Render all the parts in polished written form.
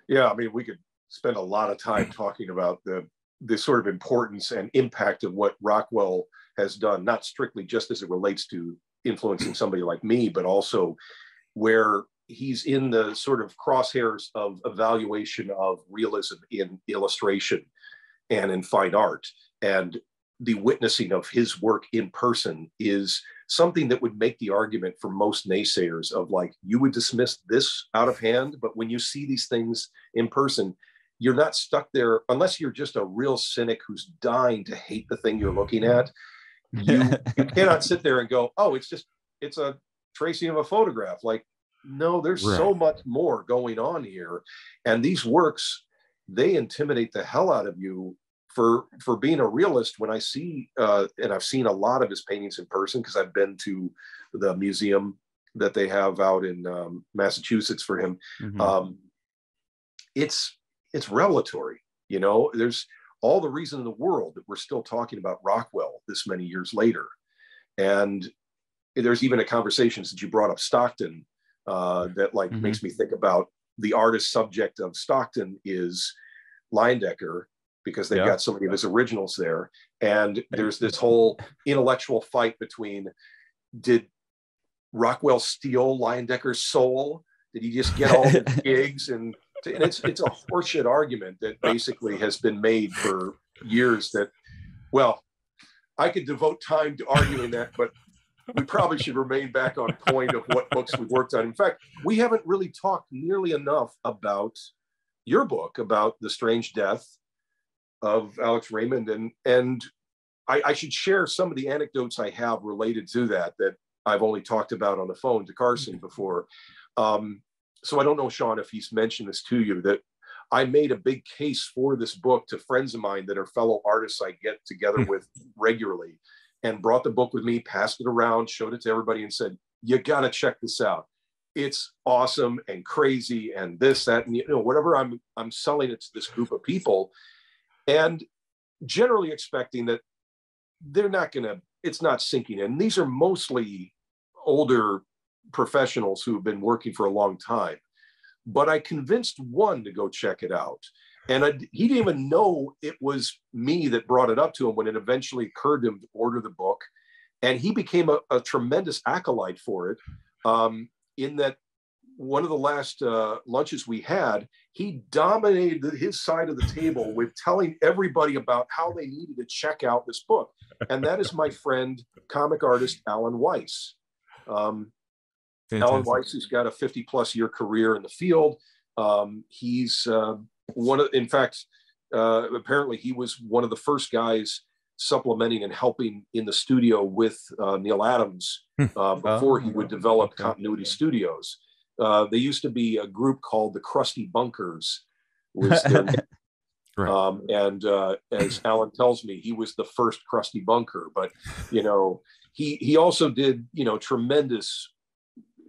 Yeah, I mean, we could spend a lot of time talking about the sort of importance and impact of what Rockwell has done, not strictly just as it relates to influencing somebody like me, but also where he's in the sort of crosshairs of evaluation of realism in illustration and in fine art. And the witnessing of his work in person is something that would make the argument for most naysayers of like, you would dismiss this out of hand, but when you see these things in person, you're not stuck there unless you're just a real cynic who's dying to hate the thing you're looking at. You cannot sit there and go, oh, it's a tracing of a photograph. Like, no, there's so much more going on here. And these works, they intimidate the hell out of you for being a realist. When I see, and I've seen a lot of his paintings in person because I've been to the museum that they have out in Massachusetts for him. Mm-hmm. It's revelatory, you know. There's all the reason in the world that we're still talking about Rockwell this many years later. And there's even a conversation since you brought up Stockton that like mm-hmm. makes me think about the artist subject of Stockton is Leyendecker, because they've got so many of his originals there. And there's this whole intellectual fight between, did Rockwell steal Leyendecker's soul? Did he just get all the gigs? And it's a horseshit argument that basically has been made for years that, well, I could devote time to arguing that, but we probably should remain back on point of what books we've worked on. In fact, we haven't really talked nearly enough about your book, about the strange death of Alex Raymond. And I should share some of the anecdotes I have related to that I've only talked about on the phone to Carson before. So I don't know, Sean, if he's mentioned this to you, that I made a big case for this book to friends of mine that are fellow artists I get together with regularly, and brought the book with me, passed it around, showed it to everybody and said, you got to check this out. It's awesome and crazy and this, that, and, you know, whatever. I'm selling it to this group of people, and generally expecting that they're not going to, it's not sinking in. These are mostly older professionals who have been working for a long time, but I convinced one to go check it out. And he didn't even know it was me that brought it up to him when it eventually occurred to him to order the book. And he became a tremendous acolyte for it, in that one of the last lunches we had, he dominated his side of the table with telling everybody about how they needed to check out this book. And that is my friend, comic artist Alan Weiss. Alan Weiss has got a 50-plus year career in the field. He's in fact, apparently he was one of the first guys supplementing and helping in the studio with Neil Adams before he would develop Continuity Studios. They used to be a group called the Krusty Bunkers. Was their right. And as Alan tells me, he was the first Krusty Bunker. But, you know, he also did, you know, tremendous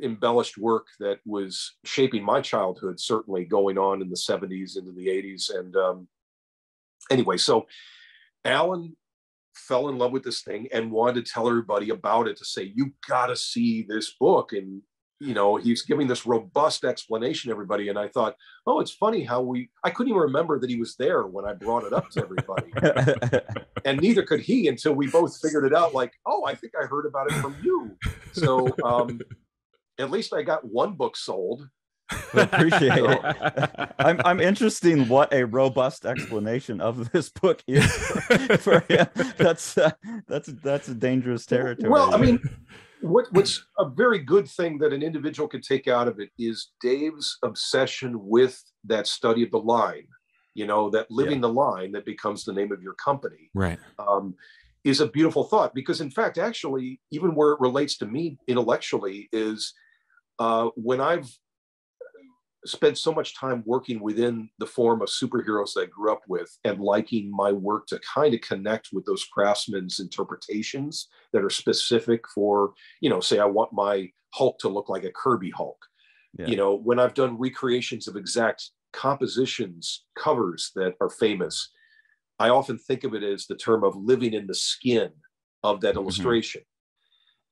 embellished work that was shaping my childhood, certainly going on in the 70s into the 80s. And anyway, so Alan fell in love with this thing and wanted to tell everybody about it, to say, you got to see this book. And, you know, he's giving this robust explanation to everybody. And I thought, oh, it's funny how I couldn't even remember that he was there when I brought it up to everybody. And neither could he until we both figured it out, like, oh, I think I heard about it from you. So at least I got one book sold. I appreciate it. I'm interested in what a robust explanation of this book is for him. That's a dangerous territory. Well, I mean, what's a very good thing that an individual could take out of it is Dave's obsession with that study of the line, you know, that living the line that becomes the name of your company. Right. Is a beautiful thought, because in fact, actually, even where it relates to me intellectually is when I've spent so much time working within the form of superheroes that I grew up with and liking my work to kind of connect with those craftsmen's interpretations that are specific for, you know, say I want my Hulk to look like a Kirby Hulk. Yeah. You know, when I've done recreations of exact compositions, covers that are famous, I often think of it as the term of living in the skin of that illustration.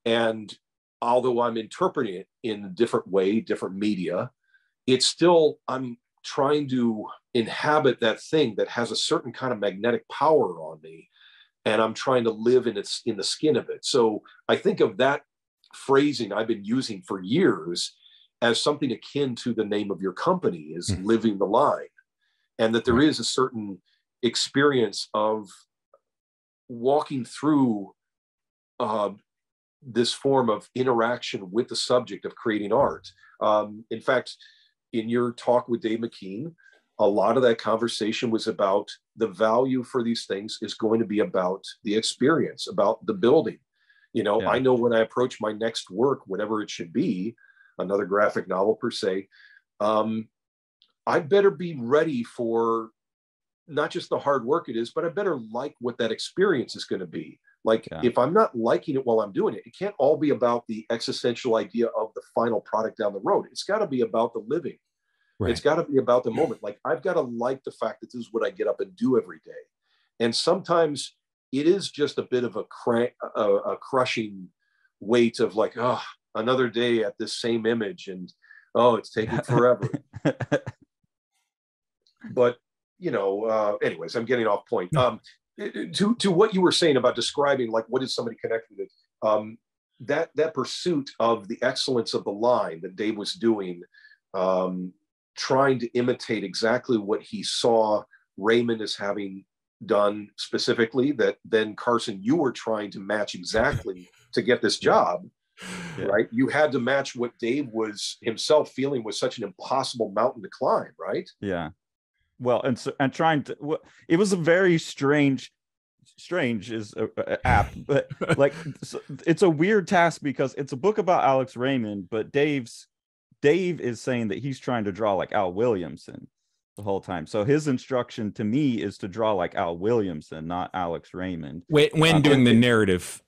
And although I'm interpreting it in a different way, different media, it's still, I'm trying to inhabit that thing that has a certain kind of magnetic power on me, and I'm trying to live in the skin of it. So I think of that phrasing I've been using for years as something akin to the name of your company, is living the line. And that there is a certain experience of walking through this form of interaction with the subject of creating art. In fact, in your talk with Dave McKean, a lot of that conversation was about the value for these things is going to be about the experience, about the building. You know, I know when I approach my next work, whatever it should be, another graphic novel per se, I better be ready for not just the hard work it is, but I better like what that experience is going to be. Like, if I'm not liking it while I'm doing it, it can't all be about the existential idea of the final product down the road. It's got to be about the living. Right. It's got to be about the moment. Like, I've got to like the fact that this is what I get up and do every day. And sometimes it is just a bit of a crushing weight of like, oh, another day at this same image, and oh, it's taking forever. But, you know, anyways, I'm getting off point. To what you were saying about describing, like, what is somebody connected with? That pursuit of the excellence of the line that Dave was doing, trying to imitate exactly what he saw Raymond as having done specifically, that then Carson, you were trying to match exactly to get this job. Right? You had to match what Dave was himself feeling was such an impossible mountain to climb, right? Yeah. Well, and trying to, it was a very strange is apt, but like, it's a weird task because it's a book about Alex Raymond, but Dave is saying that he's trying to draw like Al Williamson the whole time. So his instruction to me is to draw like Al Williamson, not Alex Raymond. When doing the narrative.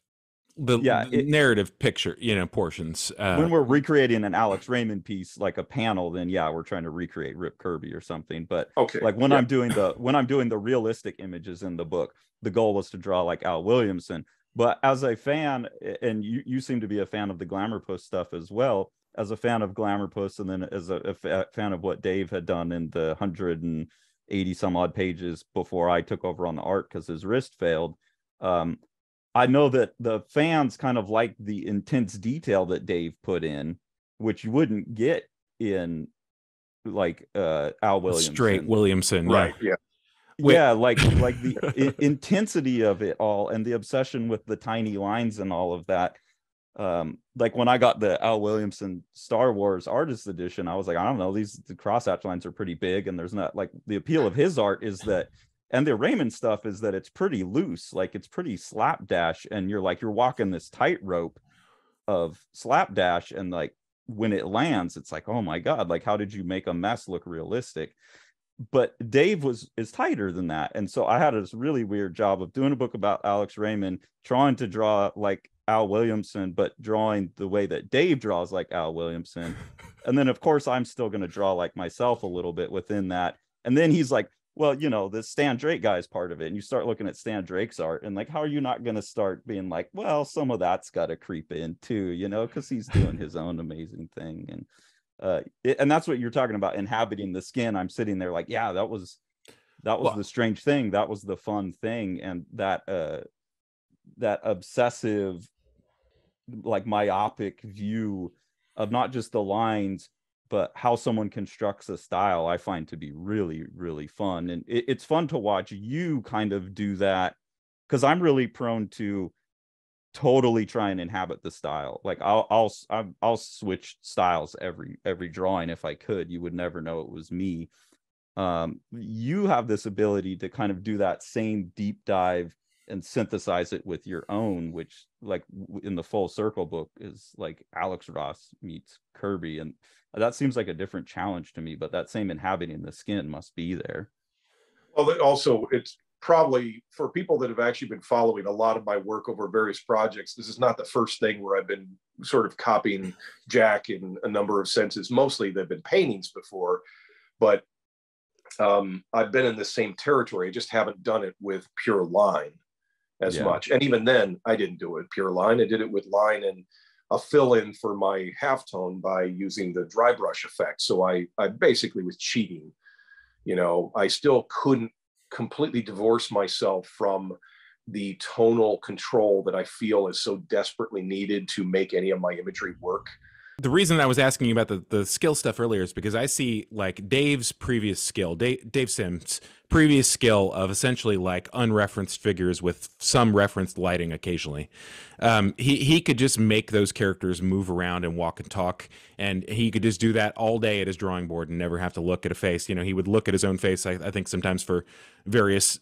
Narrative picture, portions. When we're recreating an Alex Raymond piece, like a panel, then we're trying to recreate Rip Kirby or something. But like when I'm doing the realistic images in the book, the goal was to draw like Al Williamson. But as a fan, and you seem to be a fan of the Glamour Puss stuff as well, as a fan of Glamour Puss, and then as a fan of what Dave had done in the 180 some odd pages before I took over on the art because his wrist failed. I know that the fans kind of like the intense detail that Dave put in, which you wouldn't get in like Al Williamson. Straight Williamson, right? Yeah. Like the intensity of it all and the obsession with the tiny lines and all of that. Like when I got the Al Williamson Star Wars Artist Edition, I was like, I don't know, the crosshatch lines are pretty big, and there's not, like, the appeal of his art is that. And the Raymond stuff is that it's pretty loose, like it's pretty slapdash, and you're walking this tightrope of slapdash, and like when it lands, it's like, oh my god, like how did you make a mess look realistic? But Dave is tighter than that, and so I had this really weird job of doing a book about Alex Raymond, trying to draw like Al Williamson, but drawing the way that Dave draws like Al Williamson, and then of course I'm still going to draw like myself a little bit within that, and then he's like, well, the Stan Drake guy is part of it. And you start looking at Stan Drake's art, and like, how are you not going to start being like, well, some of that's got to creep in too, because he's doing his own amazing thing. And and that's what you're talking about, inhabiting the skin. I'm sitting there like, yeah, that was the strange thing. That was the fun thing. And that obsessive, like myopic view of not just the lines, but how someone constructs a style, I find to be really, really fun. And it's fun to watch you kind of do that, because I'm really prone to totally try and inhabit the style. Like I'll switch styles every drawing if I could. You would never know it was me. You have this ability to kind of do that same deep dive and synthesize it with your own, which, like in the Full Circle book, is like Alex Ross meets Kirby, and that seems like a different challenge to me, but that same inhabiting the skin must be there. Well, also, it's probably, for people that have actually been following a lot of my work over various projects, this is not the first thing where I've been sort of copying Jack in a number of senses. Mostly they've been paintings before, but I've been in the same territory. I just haven't done it with pure line as much. And even then, I didn't do it pure line. I did it with line and a fill-in for my halftone by using the dry brush effect. So I basically was cheating You know, I still couldn't completely divorce myself from the tonal control that I feel is so desperately needed to make any of my imagery work. The reason I was asking you about the skill stuff earlier is because I see like Dave's previous skill, Dave Sims' previous skill of essentially like unreferenced figures with some referenced lighting occasionally. He could just make those characters move around and walk and talk, and he could just do that all day at his drawing board and never have to look at a face. You know, he would look at his own face, I think sometimes for various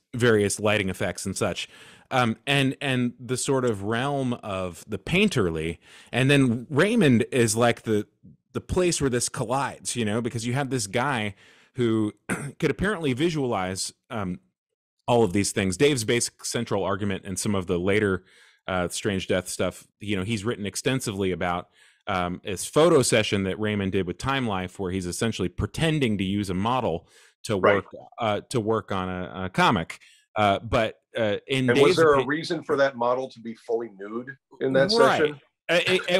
lighting effects and such. And the sort of realm of the painterly, and then Raymond is like the place where this collides, you know, because you have this guy who could apparently visualize all of these things. Dave's basic central argument and some of the later Strange Death stuff, you know, he's written extensively about his photo session that Raymond did with Time Life, where he's essentially pretending to use a model to work on a comic. But in and Dave's was there a reason for that model to be fully nude in that session?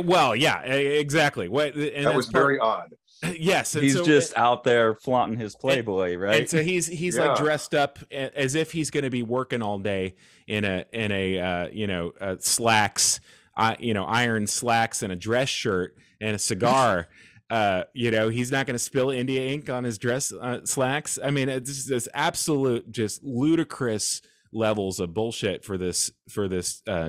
Well, yeah, exactly. And that was very odd. Yes, and he's just out there flaunting his Playboy, right? And so he's like dressed up as if he's going to be working all day in a slacks, iron slacks and a dress shirt and a cigar. You know, he's not going to spill India ink on his dress slacks. I mean, it's this absolute, just ludicrous levels of bullshit for this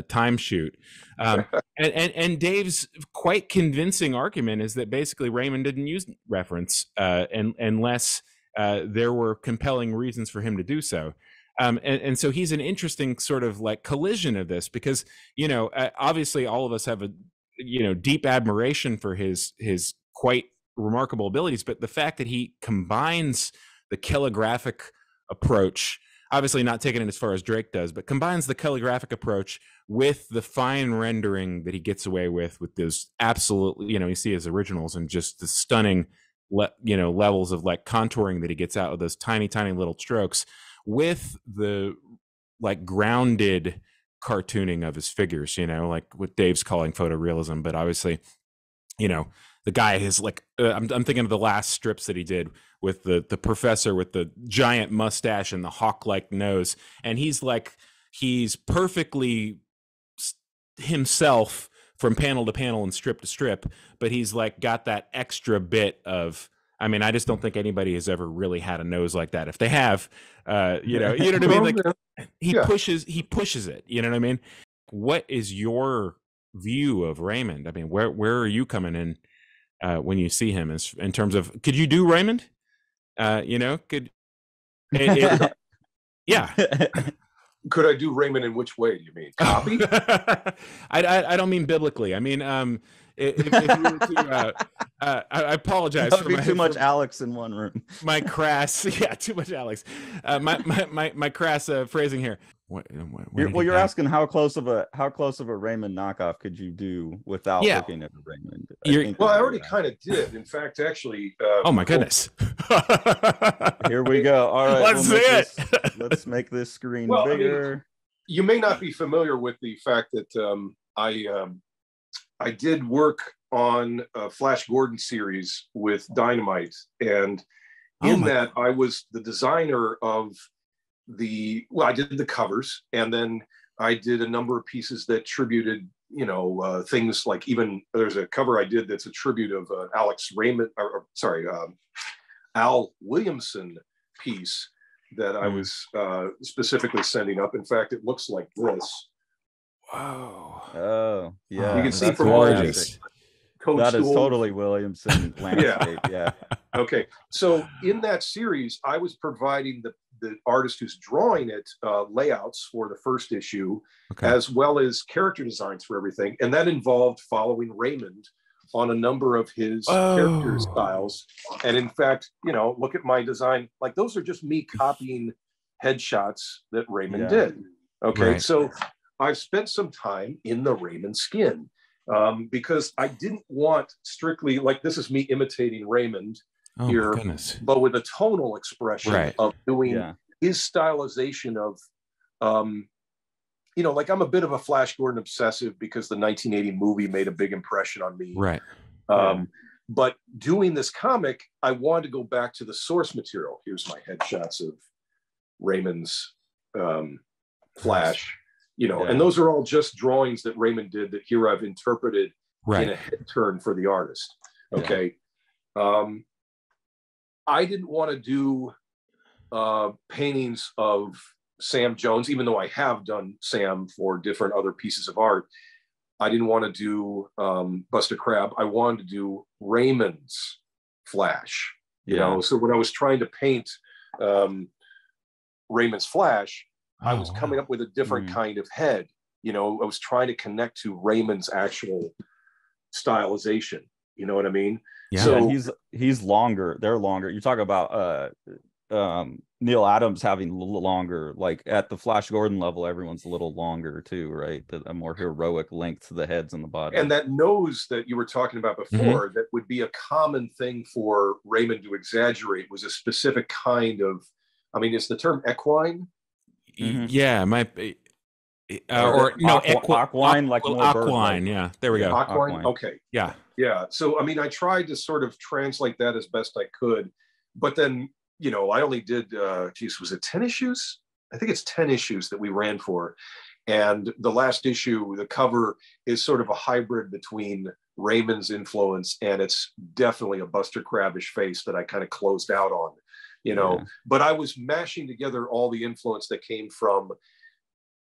time shoot. And Dave's quite convincing argument is that basically Raymond didn't use reference unless there were compelling reasons for him to do so. And so he's an interesting sort of like collision of this, because, you know, obviously all of us have a, you know, deep admiration for his quite remarkable abilities, but the fact that he combines the calligraphic approach, obviously not taking it as far as Drake does, but combines the calligraphic approach with the fine rendering that he gets away with those absolutely, you know, you see his originals and just the stunning, levels of like contouring that he gets out of those tiny, tiny little strokes, with the like grounded cartooning of his figures, you know, like what Dave's calling photorealism, but obviously, you know, the guy is like, I'm thinking of the last strips that he did with the professor with the giant mustache and the hawk-like nose. And he's perfectly himself from panel to panel and strip to strip, but he's like got that extra bit of, I mean, I just don't think anybody has ever really had a nose like that. If they have, you know what I mean? Like he pushes it, you know what I mean? What is your view of Raymond? I mean, where are you coming in when you see him in terms of, could you do Raymond? You know, yeah. Could I do Raymond in which way? Do you mean copy? I don't mean biblically. I mean, if you were to, I apologize for too much Alex in one room. My crass, too much Alex. My crass phrasing here. You're asking how close of a Raymond knockoff could you do without looking at a Raymond? I already kind of did. In fact, actually. Oh my goodness! Here we go. All right, let's see it. Let's make this screen bigger. I mean, you may not be familiar with the fact that I did work on a Flash Gordon series with Dynamite, and in that I was the designer of I did the covers, and then I did a number of pieces that tributed, you know, things like, even there's a cover I did that's a tribute of Al Williamson piece that I was specifically sending up. In fact, it looks like this. Wow. Oh, yeah. You can see from gorgeous. That is totally Williamson landscape. Yeah. Okay. So in that series, I was providing the artist who's drawing it layouts for the first issue, as well as character designs for everything. And that involved following Raymond on a number of his character styles. And in fact, you know, look at my design. Like, those are just me copying headshots that Raymond did. Okay. Right. So I've spent some time in the Raymond skin because I didn't want strictly, like, this is me imitating Raymond here, but with a tonal expression of doing his stylization of, you know, like, I'm a bit of a Flash Gordon obsessive because the 1980 movie made a big impression on me. Right. But doing this comic, I wanted to go back to the source material. Here's my headshots of Raymond's Flash, you know, and those are all just drawings that Raymond did that here I've interpreted in a head turn for the artist. Okay. I didn't want to do paintings of Sam Jones, even though I have done Sam for different other pieces of art. I didn't want to do Buster Crabbe. I wanted to do Raymond's Flash, you know. So when I was trying to paint Raymond's Flash, I was coming up with a different kind of head. You know, I was trying to connect to Raymond's actual stylization. You know what I mean? Yeah. So he's longer. They're longer. You talk about Neil Adams having a little longer, like at the Flash Gordon level, everyone's a little longer too, right? A more heroic length to the heads and the body. And that nose that you were talking about before, that would be a common thing for Raymond to exaggerate, was a specific kind of, I mean, is the term equine? Yeah, it might be. Aquine, like more aquine. Yeah, there we go. Aquine. Okay. Yeah. Yeah. So, I mean, I tried to sort of translate that as best I could, but then, you know, I only did, was it 10 issues? I think it's 10 issues that we ran for. And the last issue, the cover is sort of a hybrid between Raymond's influence, and it's definitely a Buster Crabbe-ish face that I kind of closed out on, you know. But I was mashing together all the influence that came from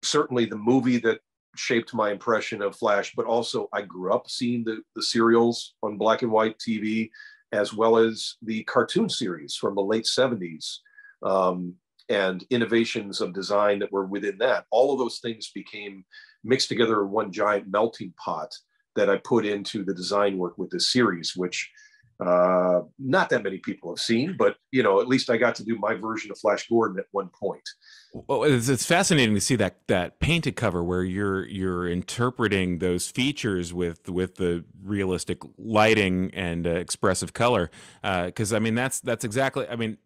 certainly the movie that shaped my impression of Flash, but also I grew up seeing the serials on black and white TV, as well as the cartoon series from the late 70s, and innovations of design that were within that. All of those things became mixed together in one giant melting pot that I put into the design work with this series, which not that many people have seen, but, you know, at least I got to do my version of Flash Gordon at one point. Well, it's fascinating to see that painted cover where you're interpreting those features with the realistic lighting and expressive color. Because I mean that's exactly. I mean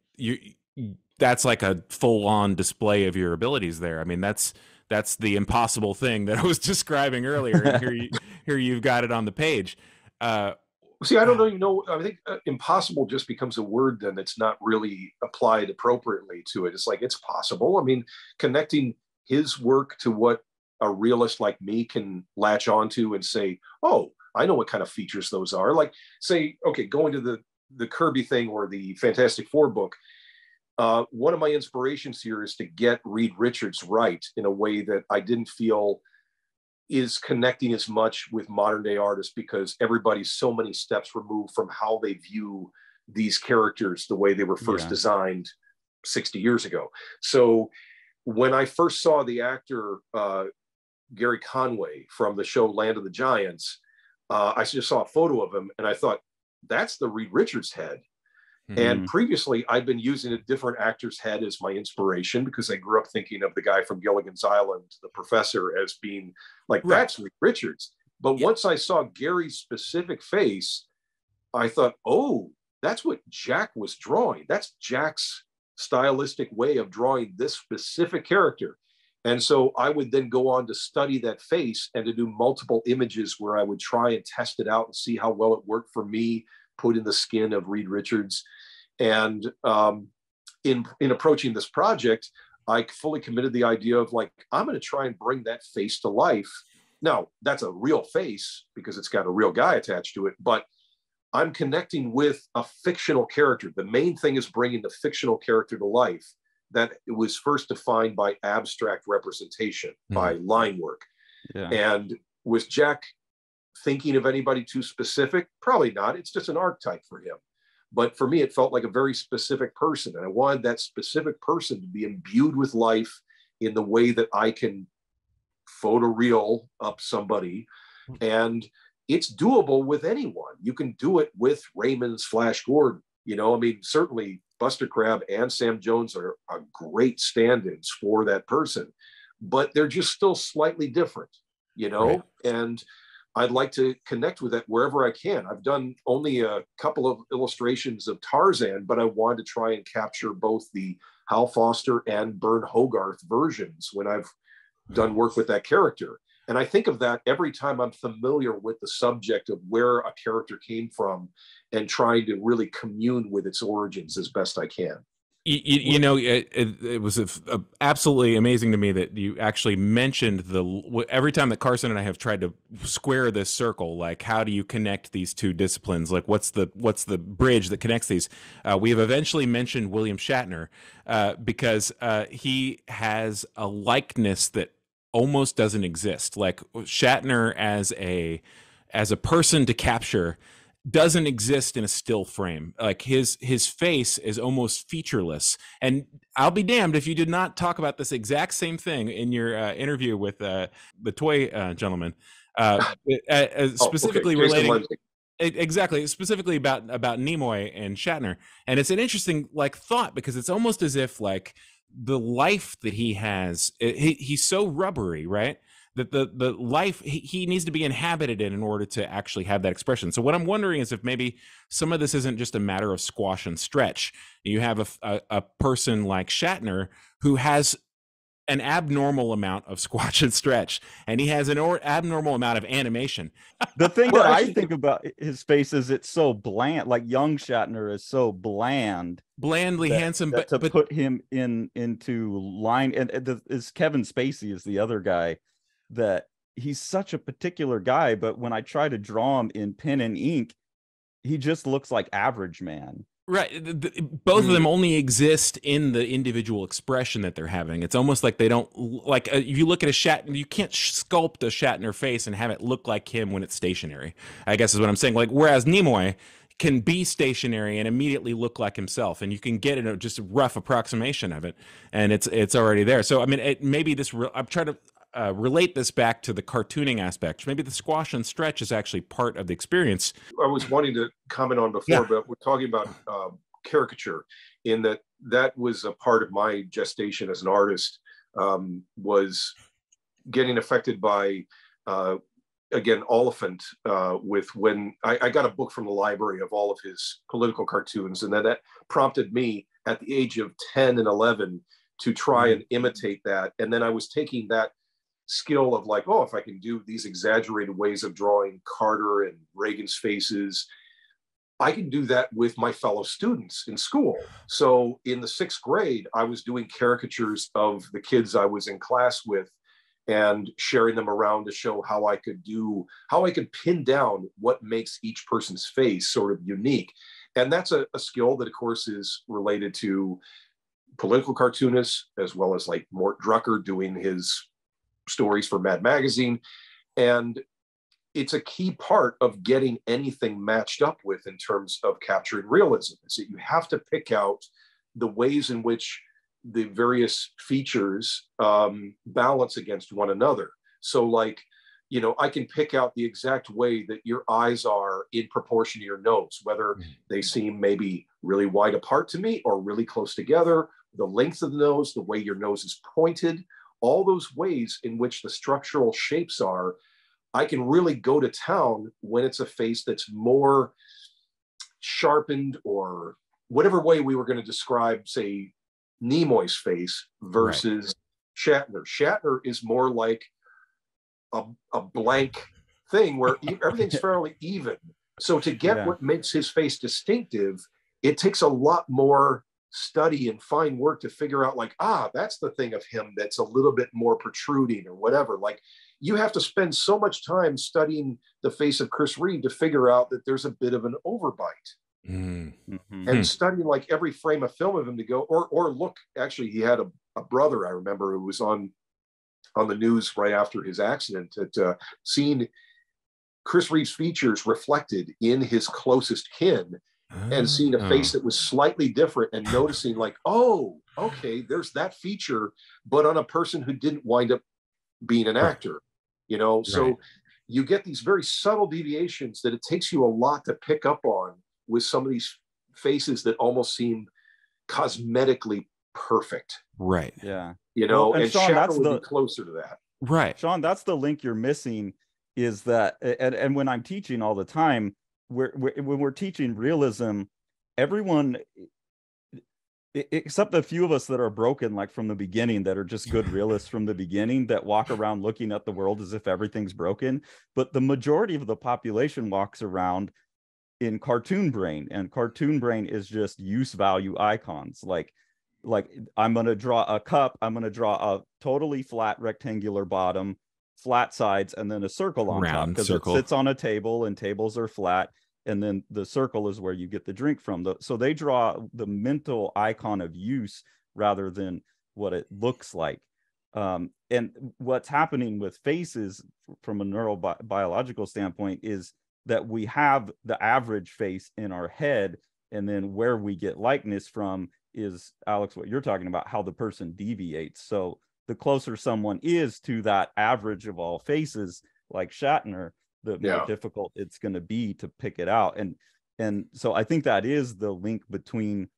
that's like a full on display of your abilities there. I mean that's the impossible thing that I was describing earlier. And here you've got it on the page. See, I don't even know. I think impossible just becomes a word then that's not really applied appropriately to it. It's like, it's possible. I mean, connecting his work to what a realist like me can latch onto and say, oh, I know what kind of features those are. Like, say, okay, going to the Kirby thing or the Fantastic Four book, one of my inspirations here is to get Reed Richards right in a way that I didn't feel is connecting as much with modern day artists, because everybody's so many steps removed from how they view these characters the way they were first designed 60 years ago. So when I first saw the actor Gary Conway from the show Land of the Giants, I just saw a photo of him and I thought, that's the Reed Richards head. And previously, I'd been using a different actor's head as my inspiration, because I grew up thinking of the guy from Gilligan's Island, the professor, as being like, that's Reed Richards. But once I saw Gary's specific face, I thought, oh, that's what Jack was drawing. That's Jack's stylistic way of drawing this specific character. And so I would then go on to study that face and to do multiple images where I would try and test it out and see how well it worked for me, put in the skin of Reed Richards. And in approaching this project, I fully committed the idea of like, I'm going to try and bring that face to life. Now, that's a real face because it's got a real guy attached to it, but I'm connecting with a fictional character. The main thing is bringing the fictional character to life that it was first defined by abstract representation, by line work. And was Jack thinking of anybody too specific? Probably not. It's just an archetype for him. But for me, it felt like a very specific person. And I wanted that specific person to be imbued with life in the way that I can photoreal up somebody. And it's doable with anyone. You can do it with Raymond's Flash Gordon. You know, I mean, certainly Buster Crabbe and Sam Jones are great stand-ins for that person, but they're just still slightly different, you know? And I'd like to connect with that wherever I can. I've done only a couple of illustrations of Tarzan, but I wanted to try and capture both the Hal Foster and Bern Hogarth versions when I've done work with that character. And I think of that every time I'm familiar with the subject of where a character came from and trying to really commune with its origins as best I can. You know, it was absolutely amazing to me that you actually mentioned every time that Carson and I have tried to square this circle, like how do you connect these two disciplines? Like what's the bridge that connects these? We have eventually mentioned William Shatner because he has a likeness that almost doesn't exist. Like Shatner as a person to capture doesn't exist in a still frame. Like his face is almost featureless. And I'll be damned if you did not talk about this exact same thing in your interview with the toy gentleman, specifically relating. Exactly, specifically about Nimoy and Shatner. And it's an interesting like thought because it's almost as if like the life that he has, he's so rubbery, right? That the life he needs to be inhabited in order to actually have that expression. So what I'm wondering is if maybe some of this isn't just a matter of squash and stretch. You have a person like Shatner who has an abnormal amount of squash and stretch, and he has an abnormal amount of animation. The thing that I think about his face is it's so bland. Like young Shatner is so blandly handsome, but put him into line, and is Kevin Spacey is the other guy. That he's such a particular guy, but when I try to draw him in pen and ink, he just looks like average man. Right. Both of them only exist in the individual expression that they're having. It's almost like they don't like if you look at a Shatner, you can't sculpt a Shatner face and have it look like him when it's stationary, I guess is what I'm saying. Like, whereas Nimoy can be stationary and immediately look like himself, and you can get just a rough approximation of it, and it's already there. So, I mean, maybe I'm trying to relate this back to the cartooning aspect. Maybe the squash and stretch is actually part of the experience. I was wanting to comment on before, but we're talking about caricature, in that was a part of my gestation as an artist, was getting affected by, again, Oliphant, with when I got a book from the library of all of his political cartoons, and then that prompted me at the age of 10 and 11 to try and imitate that. And then I was taking that skill of like, oh, if I can do these exaggerated ways of drawing Carter and Reagan's faces, I can do that with my fellow students in school. So in the 6th grade, I was doing caricatures of the kids I was in class with and sharing them around to show how I could pin down what makes each person's face sort of unique. And that's a skill that, of course, is related to political cartoonists, as well as like Mort Drucker doing his stories for Mad Magazine. And it's a key part of getting anything matched up with in terms of capturing realism, is that you have to pick out the ways in which the various features balance against one another. So like, you know, I can pick out the exact way that your eyes are in proportion to your nose, whether they seem maybe really wide apart to me or really close together, the length of the nose, the way your nose is pointed, all those ways in which the structural shapes are, I can really go to town when it's a face that's more sharpened, or whatever way we were going to describe, say, Nimoy's face versus Shatner. Shatner is more like a blank thing where everything's fairly even. So to get what makes his face distinctive, it takes a lot more study and fine work to figure out like, that's the thing of him that's a little bit more protruding or whatever. Like, you have to spend so much time studying the face of Chris Reeve to figure out that there's a bit of an overbite. And studying like every frame of film of him to go, or look, actually he had a brother, I remember, who was on the news right after his accident, that seeing Chris Reeve's features reflected in his closest kin, and seeing a face that was slightly different, and noticing like, oh, okay, there's that feature, but on a person who didn't wind up being an actor, you know? So you get these very subtle deviations that it takes you a lot to pick up on with some of these faces that almost seem cosmetically perfect. Right. Yeah. You know, and Sean, Shatner that's would be closer to that. Right. Sean, that's the link you're missing, is that, and when I'm teaching all the time, when we're teaching realism, everyone, except the few of us that are broken, like from the beginning, that are just good realists from the beginning, that walk around looking at the world as if everything's broken. But the majority of the population walks around in cartoon brain, and cartoon brain is just use value icons. Like I'm going to draw a cup, I'm going to draw a totally flat rectangular bottom, flat sides, and then a circle on top, because it sits on a table and tables are flat. And then the circle is where you get the drink from. So they draw the mental icon of use rather than what it looks like. And what's happening with faces from a neurobiological standpoint is that we have the average face in our head, and then where we get likeness from is, Alex, what you're talking about, how the person deviates. So the closer someone is to that average of all faces, like Shatner, the more difficult it's going to be to pick it out. And so I think that is the link between,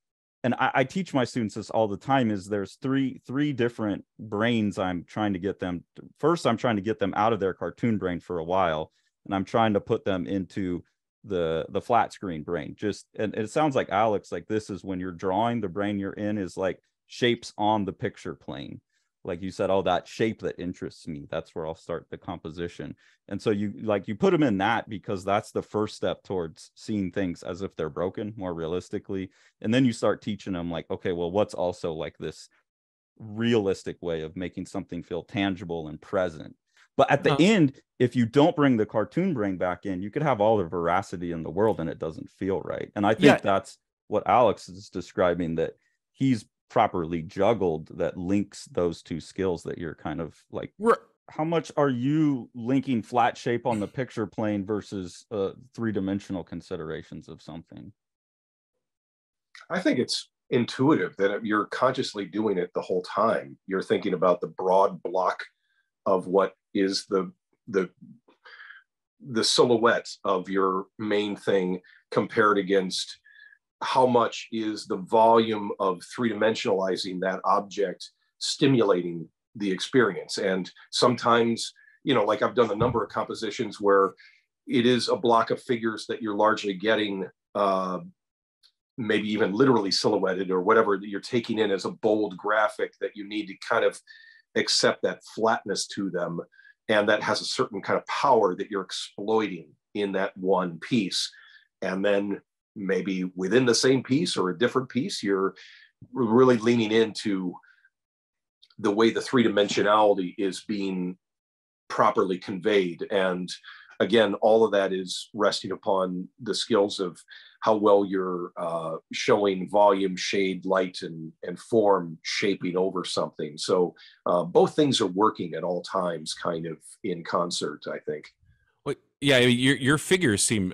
and I teach my students this all the time, is there's three different brains I'm trying to get them to. First, I'm trying to get them out of their cartoon brain for a while, and I'm trying to put them into the flat screen brain. And it sounds like, Alex, like this is when you're drawing, the brain you're in is like shapes on the picture plane. Like you said, oh, that shape that interests me, that's where I'll start the composition. And so you put them in that, because that's the first step towards seeing things as if they're broken more realistically. And then you start teaching them like, okay, well, what's also like this realistic way of making something feel tangible and present. But at the end, if you don't bring the cartoon brain back in, you could have all the veracity in the world and it doesn't feel right. And I think that's what Alex is describing, that he's properly juggled, that links those two skills that you're kind of like. How much are you linking flat shape on the picture plane versus three-dimensional considerations of something? I think it's intuitive that you're consciously doing it the whole time. You're thinking about the broad block of what is the silhouette of your main thing compared against how much is the volume of three-dimensionalizing that object stimulating the experience. And sometimes, like I've done a number of compositions where it is a block of figures that you're largely getting, maybe even literally silhouetted or whatever, that you're taking in as a bold graphic, that you need to kind of accept that flatness to them. And that has a certain kind of power that you're exploiting in that one piece. And then maybe within the same piece or a different piece, you're really leaning into the way the three-dimensionality is being properly conveyed. And again, all of that is resting upon the skills of how well you're showing volume, shade, light, and form shaping over something. So both things are working at all times, kind of in concert, I think. Well, yeah, your figures seem,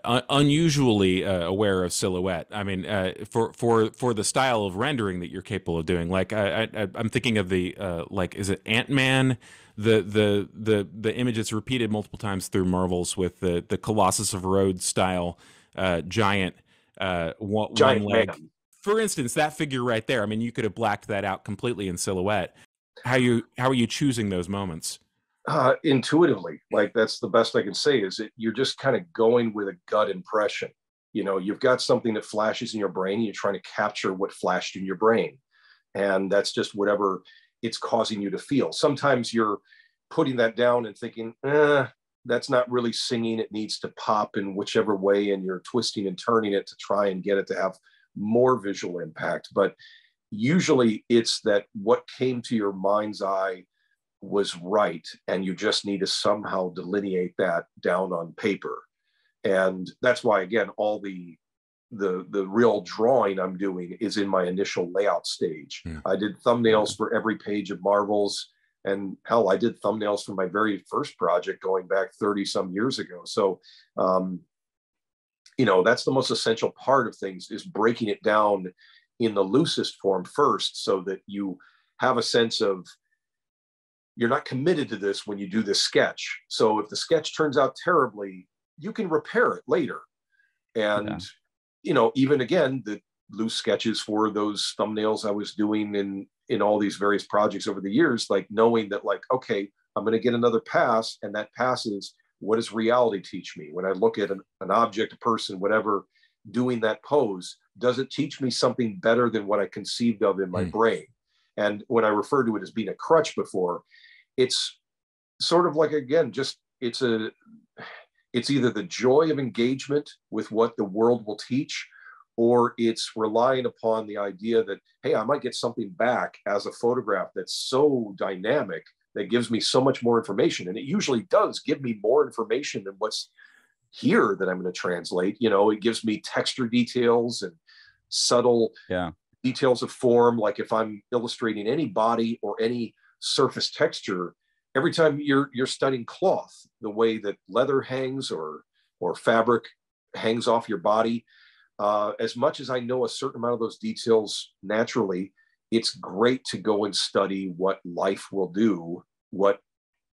unusually aware of silhouette. I mean, for the style of rendering that you're capable of doing, like I'm thinking of the like, is it Ant-Man? The image that's repeated multiple times through Marvels with the Colossus of Rhodes style giant one leg. Man. For instance, that figure right there. I mean, you could have blacked that out completely in silhouette. How are you choosing those moments? Intuitively, like that's the best I can say, is that you're just kind of going with a gut impression. You've got something that flashes in your brain, and you're trying to capture what flashed in your brain. And that's just whatever it's causing you to feel. Sometimes you're putting that down and thinking, that's not really singing. It needs to pop in whichever way. And you're twisting and turning it to try and get it to have more visual impact. But usually it's that what came to your mind's eye was right, and you just need to somehow delineate that down on paper. And that's why, again, all the real drawing I'm doing is in my initial layout stage. I did thumbnails for every page of Marvels, and hell, I did thumbnails for my very first project going back 30 some years ago. So that's the most essential part of things, is breaking it down in the loosest form first, so that you have a sense of, you're not committed to this when you do this sketch. So if the sketch turns out terribly, you can repair it later. And, even again, the loose sketches for those thumbnails I was doing in all these various projects over the years, like knowing that, like, okay, I'm going to get another pass. And that pass is, what does reality teach me? When I look at an object, a person, whatever, doing that pose, does it teach me something better than what I conceived of in my brain? And when I referred to it as being a crutch before, it's sort of like, again, just it's either the joy of engagement with what the world will teach, or it's relying upon the idea that, hey, I might get something back as a photograph that's so dynamic that gives me so much more information. And it usually does give me more information than what's here that I'm going to translate. You know, it gives me texture details and subtle details of form. Like if I'm illustrating any body or any surface texture, every time you're studying cloth, the way that leather hangs or fabric hangs off your body, as much as I know a certain amount of those details naturally, it's great to go and study what life will do, what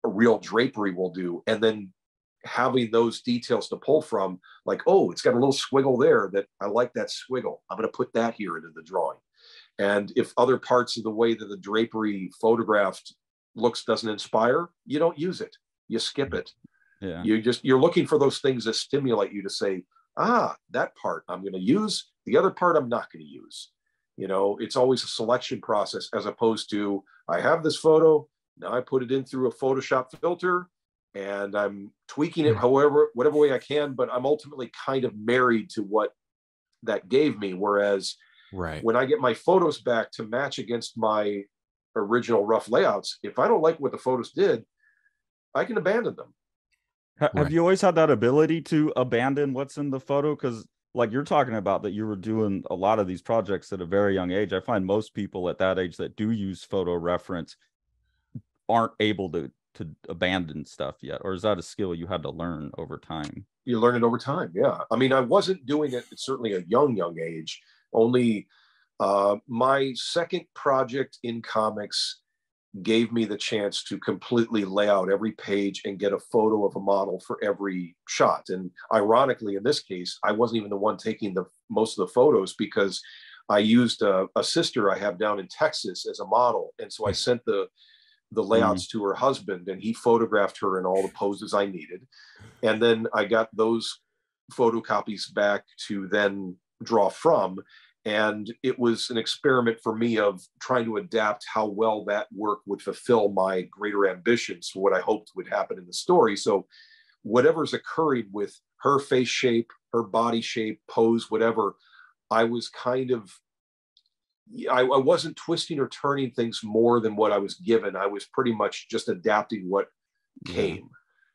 a real drapery will do, and then having those details to pull from, like, oh, it's got a little swiggle there that I like that swiggle. I'm going to put that here into the drawing. And if other parts of the way that the drapery photographed looks doesn't inspire, you don't use it. You skip it. Yeah. You're looking for those things that stimulate you to say, that part I'm going to use, the other part I'm not going to use. You know, it's always a selection process, as opposed to, I have this photo, now I put it in through a Photoshop filter and I'm tweaking it whatever way I can, but I'm ultimately kind of married to what that gave me. Whereas when I get my photos back to match against my original rough layouts, if I don't like what the photos did, I can abandon them. Have you always had that ability to abandon what's in the photo? Because like you're talking about that you were doing a lot of these projects at a very young age. I find most people at that age that do use photo reference aren't able to abandon stuff yet. Or is that a skill you had to learn over time? You learn it over time. Yeah. I mean, I wasn't doing it at certainly a young age. Only my second project in comics gave me the chance to completely lay out every page and get a photo of a model for every shot. And ironically, in this case, I wasn't even the one taking most of the photos, because I used a sister I have down in Texas as a model. And so I sent the layouts to her husband, and he photographed her in all the poses I needed. And then I got those photocopies back to then draw from. And it was an experiment for me of trying to adapt how well that work would fulfill my greater ambitions for what I hoped would happen in the story. So whatever's occurring with her face shape, her body shape, pose, whatever, I was kind of, I wasn't twisting or turning things more than what I was given. I was pretty much just adapting what came,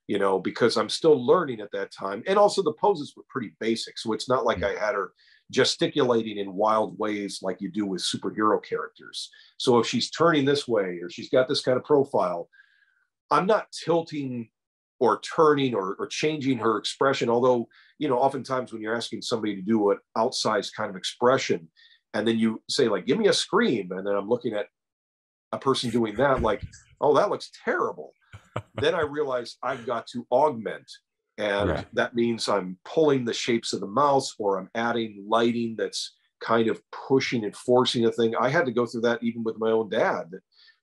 you know, because I'm still learning at that time. And also the poses were pretty basic. So it's not like I had her gesticulating in wild ways like you do with superhero characters. So if she's turning this way or she's got this kind of profile, I'm not tilting or turning or changing her expression. Although, you know, oftentimes when you're asking somebody to do an outsized kind of expression, and then you say, like, give me a scream, and then I'm looking at a person doing that, like, oh, that looks terrible. Then I realize I've got to augment. And that means I'm pulling the shapes of the mouth, or I'm adding lighting that's kind of pushing and forcing a thing. I had to go through that even with my own dad,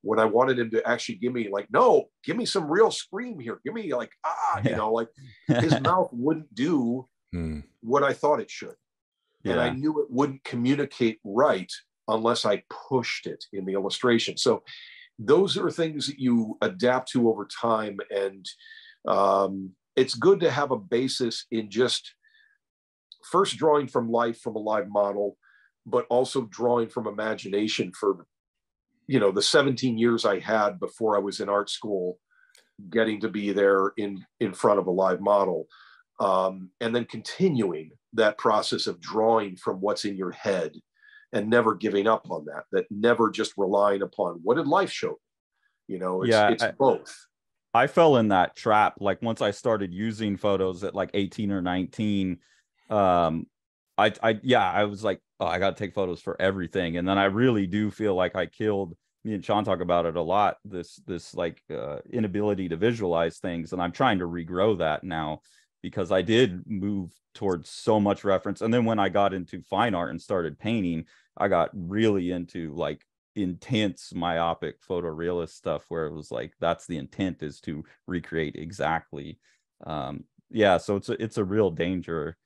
when I wanted him to actually give me, like, no, give me some real scream here. Give me like, you know, like his mouth wouldn't do what I thought it should. And I knew it wouldn't communicate right unless I pushed it in the illustration. So those are things that you adapt to over time. And it's good to have a basis in just first drawing from life from a live model, but also drawing from imagination for, you know, the 17 years I had before I was in art school, getting to be there in front of a live model. And then continuing that process of drawing from what's in your head and never giving up on that never just relying upon what did life show. You know, it's both. I fell in that trap. Like once I started using photos at like 18 or 19, I was like, oh, I got to take photos for everything. And then I really do feel like I killed, me and Sean talk about it a lot, this like inability to visualize things. And I'm trying to regrow that now, because I did move towards so much reference. And then when I got into fine art and started painting, I got really into like intense myopic photorealist stuff, where it was like, that's the intent, is to recreate exactly. So it's a real danger.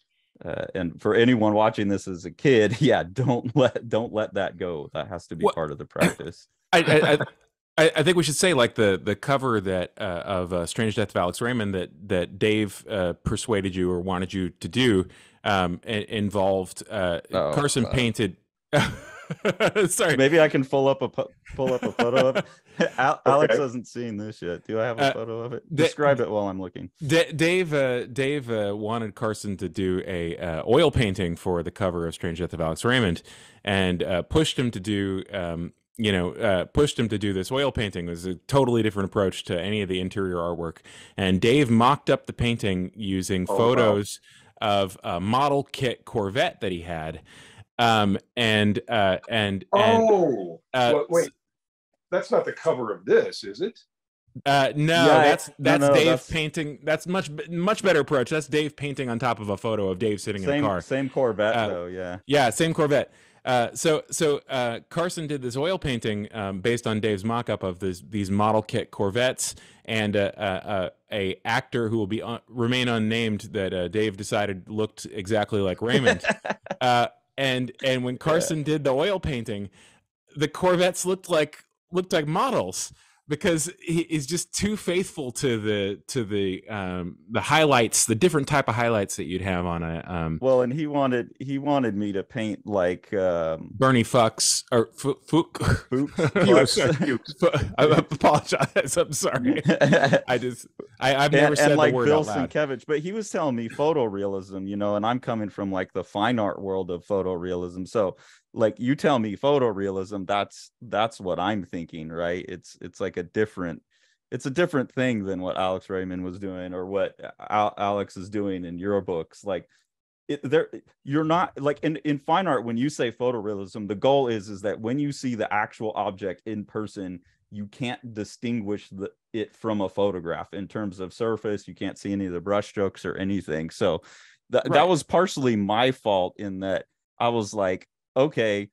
And for anyone watching this as a kid, yeah, don't let that go. That has to be part of the practice. I think we should say, like, the cover that of Strange Death of Alex Raymond that Dave persuaded you or wanted you to do involved Carson painted. Sorry, maybe I can pull up a photo of it. Alex hasn't seen this yet. Do I have a photo of it? Describe it while I'm looking. Dave wanted Carson to do a oil painting for the cover of Strange Death of Alex Raymond, and pushed him to do pushed him to do this oil painting. It was a totally different approach to any of the interior artwork, and Dave mocked up the painting using photos of a model kit Corvette that he had. Wait, that's not the cover of this, is it? That's Dave painting. That's much better approach. That's Dave painting on top of a photo of Dave sitting in a car. Same Corvette though, yeah, same Corvette. So Carson did this oil painting based on Dave's mock-up of these model kit Corvettes, and a actor who will remain unnamed that Dave decided looked exactly like Raymond. And when Carson did the oil painting, the Corvettes looked like models, because he is just too faithful to the highlights, the different type of highlights that you'd have on a well, and he wanted me to paint like Bernie Fuchs or Fuchs. I apologize. I'm sorry. I've never said like the word Bill out loud. Sienkiewicz, but he was telling me photorealism, and I'm coming from like the fine art world of photorealism. So like, you tell me photorealism, that's what I'm thinking, right? It's like a different thing than what Alex Raymond was doing, or what Alex is doing in your books. Like, you're not like in fine art, when you say photorealism, the goal is that when you see the actual object in person, you can't distinguish it from a photograph in terms of surface. You can't see any of the brush strokes or anything. So that was partially my fault, in that I was like, okay,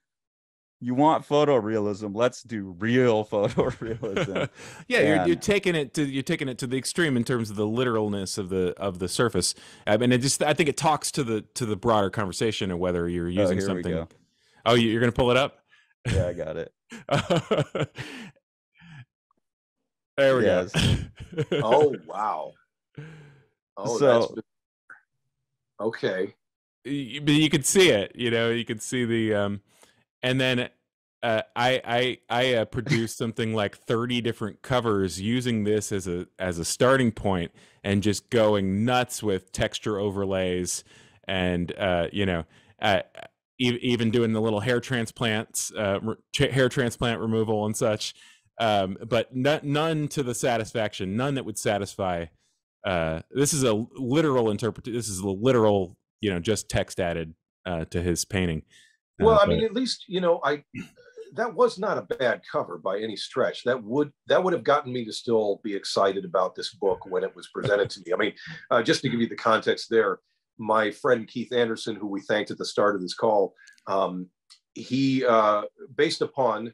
you want photorealism, let's do real photorealism. Yeah, you're taking it to the extreme in terms of the literalness of the surface. I mean, I think it talks to the broader conversation of whether you're using something. Oh, you're gonna pull it up? Yeah, I got it. There we go. Oh wow. Oh, so okay. But you could see it, you could see the and then I produced something like 30 different covers using this as a starting point, and just going nuts with texture overlays, and even doing the little hair transplants, hair transplant removal and such, but none to the satisfaction, none that would satisfy. This is a literal interpretation. This is a literal, just text added to his painting. Well, I mean, at least, that was not a bad cover by any stretch. That would have gotten me to still be excited about this book when it was presented to me. I mean, just to give you the context there, my friend Keith Anderson, who we thanked at the start of this call, he, based upon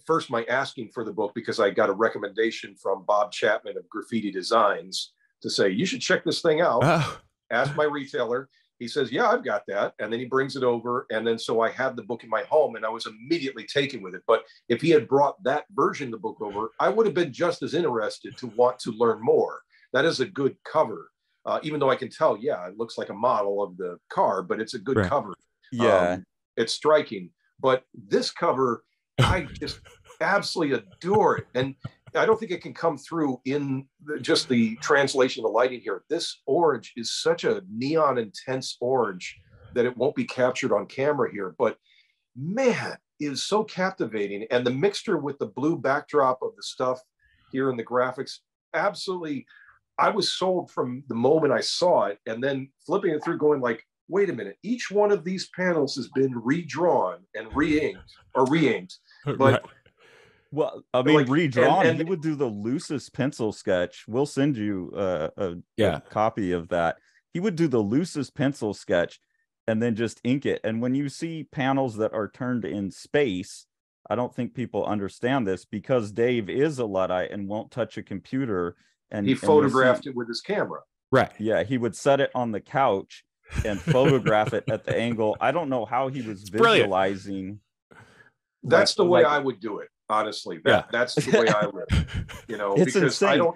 first my asking for the book, because I got a recommendation from Bob Chapman of Graffiti Designs to say, you should check this thing out. Oh. Ask my retailer. He says, yeah, I've got that. And then he brings it over. And then so I had the book in my home, and I was immediately taken with it. But if he had brought that version of the book over, I would have been just as interested to want to learn more. That is a good cover. Even though I can tell, yeah, it looks like a model of the car, but it's a good cover. Yeah. It's striking. But this cover, I just absolutely adore it. And I don't think it can come through in just the translation of the lighting here. This orange is such a neon intense orange that it won't be captured on camera here. But man, it is so captivating. And the mixture with the blue backdrop of the stuff here in the graphics, absolutely. I was sold from the moment I saw it, and then flipping it through going like, wait a minute, each one of these panels has been redrawn and re-inked. But well, I mean, like, redrawn, and he would do the loosest pencil sketch. We'll send you a copy of that. He would do the loosest pencil sketch and then just ink it. And when you see panels that are turned in space, I don't think people understand this, because Dave is a Luddite and won't touch a computer. And he photographed it with his camera. Right. Yeah, he would set it on the couch and photograph it at the angle. I don't know how he was visualizing. That's the way I would do it, honestly. That's the way I live, you know, it's because insane.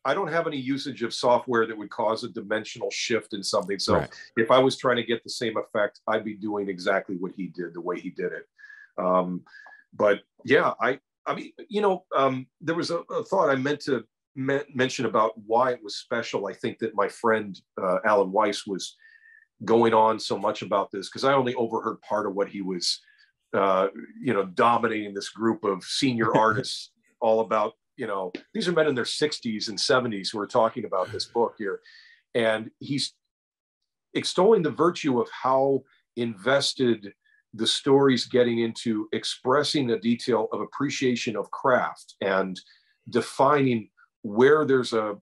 I don't have any usage of software that would cause a dimensional shift in something. So if I was trying to get the same effect, I'd be doing exactly what he did, the way he did it. But yeah, I mean, you know, there was a thought I meant to mention about why it was special. I think that my friend Alan Weiss was going on so much about this because I only overheard part of what he was, you know, dominating this group of senior artists all about. You know, these are men in their 60s and 70s who are talking about this book here. And he's extolling the virtue of how invested the story's getting into expressing the detail of appreciation of craft and defining where there's a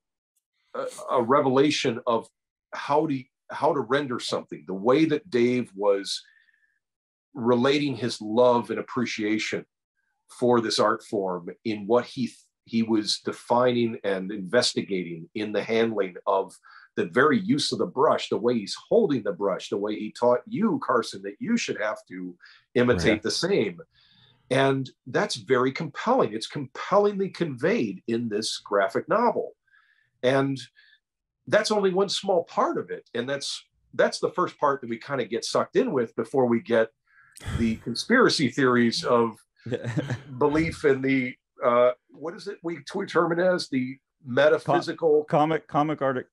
revelation of how to render something. The way that Dave was relating his love and appreciation for this art form in what he was defining and investigating in the handling of the very use of the brush, the way he's holding the brush, the way he taught you, Carson, that you should have to imitate the same. And that's very compelling. It's compellingly conveyed in this graphic novel. And that's only one small part of it. And that's the first part that we kind of get sucked in with before we get the conspiracy theories of belief in the what is it we term it as, the metaphysical comic art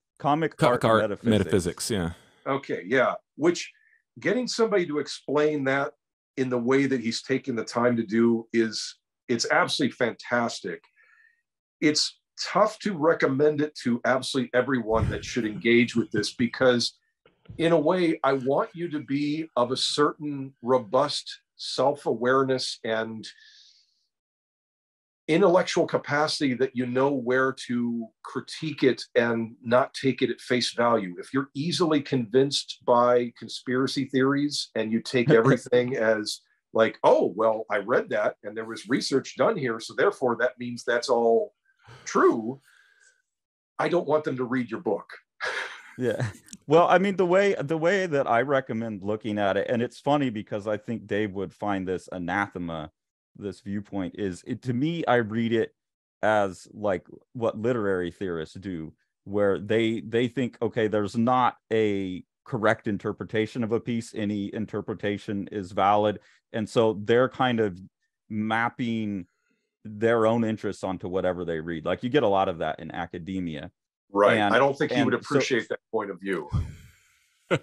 metaphysics. Yeah. Okay, yeah. Which getting somebody to explain that in the way that he's taken the time to do it's absolutely fantastic. It's tough to recommend it to absolutely everyone that should engage with this because in a way I want you to be of a certain robust self-awareness and intellectual capacity that you know where to critique it and not take it at face value. If you're easily convinced by conspiracy theories and you take everything as like, oh, well, I read that and there was research done here, so therefore that means that's all true, I don't want them to read your book. Yeah. Well, I mean, the way that I recommend looking at it, and it's funny because I think Dave would find this anathema, this viewpoint, is to me, I read it as like what literary theorists do, where they think, okay, there's not a correct interpretation of a piece, any interpretation is valid, and so they're kind of mapping their own interests onto whatever they read. Like you get a lot of that in academia. Right. And I don't think he would appreciate that point of view.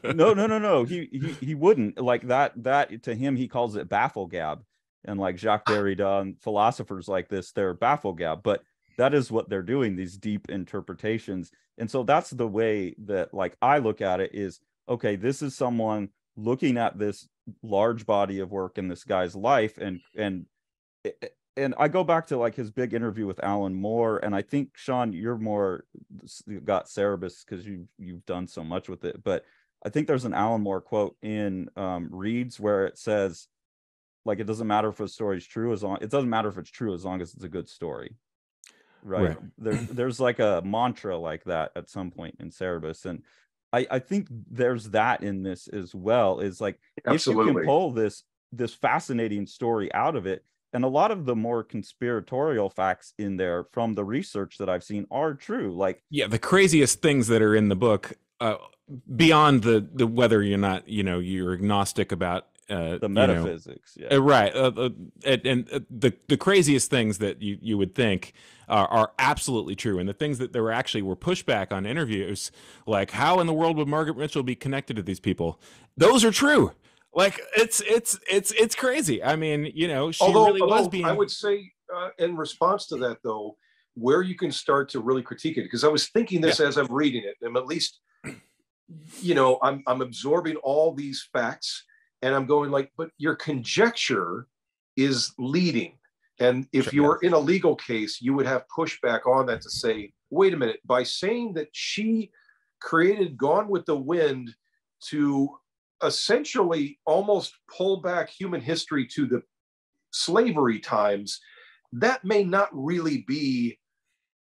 No. He wouldn't. Like that to him, he calls it bafflegab. And like Jacques Derrida and philosophers like this, they're bafflegab. But that is what they're doing, these deep interpretations. And so that's the way that like I look at it is, okay, this is someone looking at this large body of work in this guy's life. And I go back to like his big interview with Alan Moore, and I think Sean, you're more got Cerebus because you've done so much with it. But I think there's an Alan Moore quote in Reads where it says, like, it doesn't matter if a story's true it doesn't matter if it's true as long as it's a good story, right? There's like a mantra like that at some point in Cerebus, and I think there's that in this as well. Is like Absolutely. If you can pull this fascinating story out of it. And a lot of the more conspiratorial facts in there from the research that I've seen are true. Like, yeah, the craziest things that are in the book, beyond the whether you're not, you're agnostic about the metaphysics, right? And the craziest things that you would think are absolutely true, and the things that there were pushback on interviews, like how in the world would Margaret Mitchell be connected to these people? Those are true. Like it's crazy. I mean, she really was being. I would say, in response to that, though, where you can start to really critique it, because I was thinking this as I'm reading it, and at least, I'm absorbing all these facts, and I'm going like, but your conjecture is leading, and if you were in a legal case, you would have pushback on that to say, wait a minute, by saying that she created Gone with the Wind to essentially almost pull back human history to the slavery times, that may not really be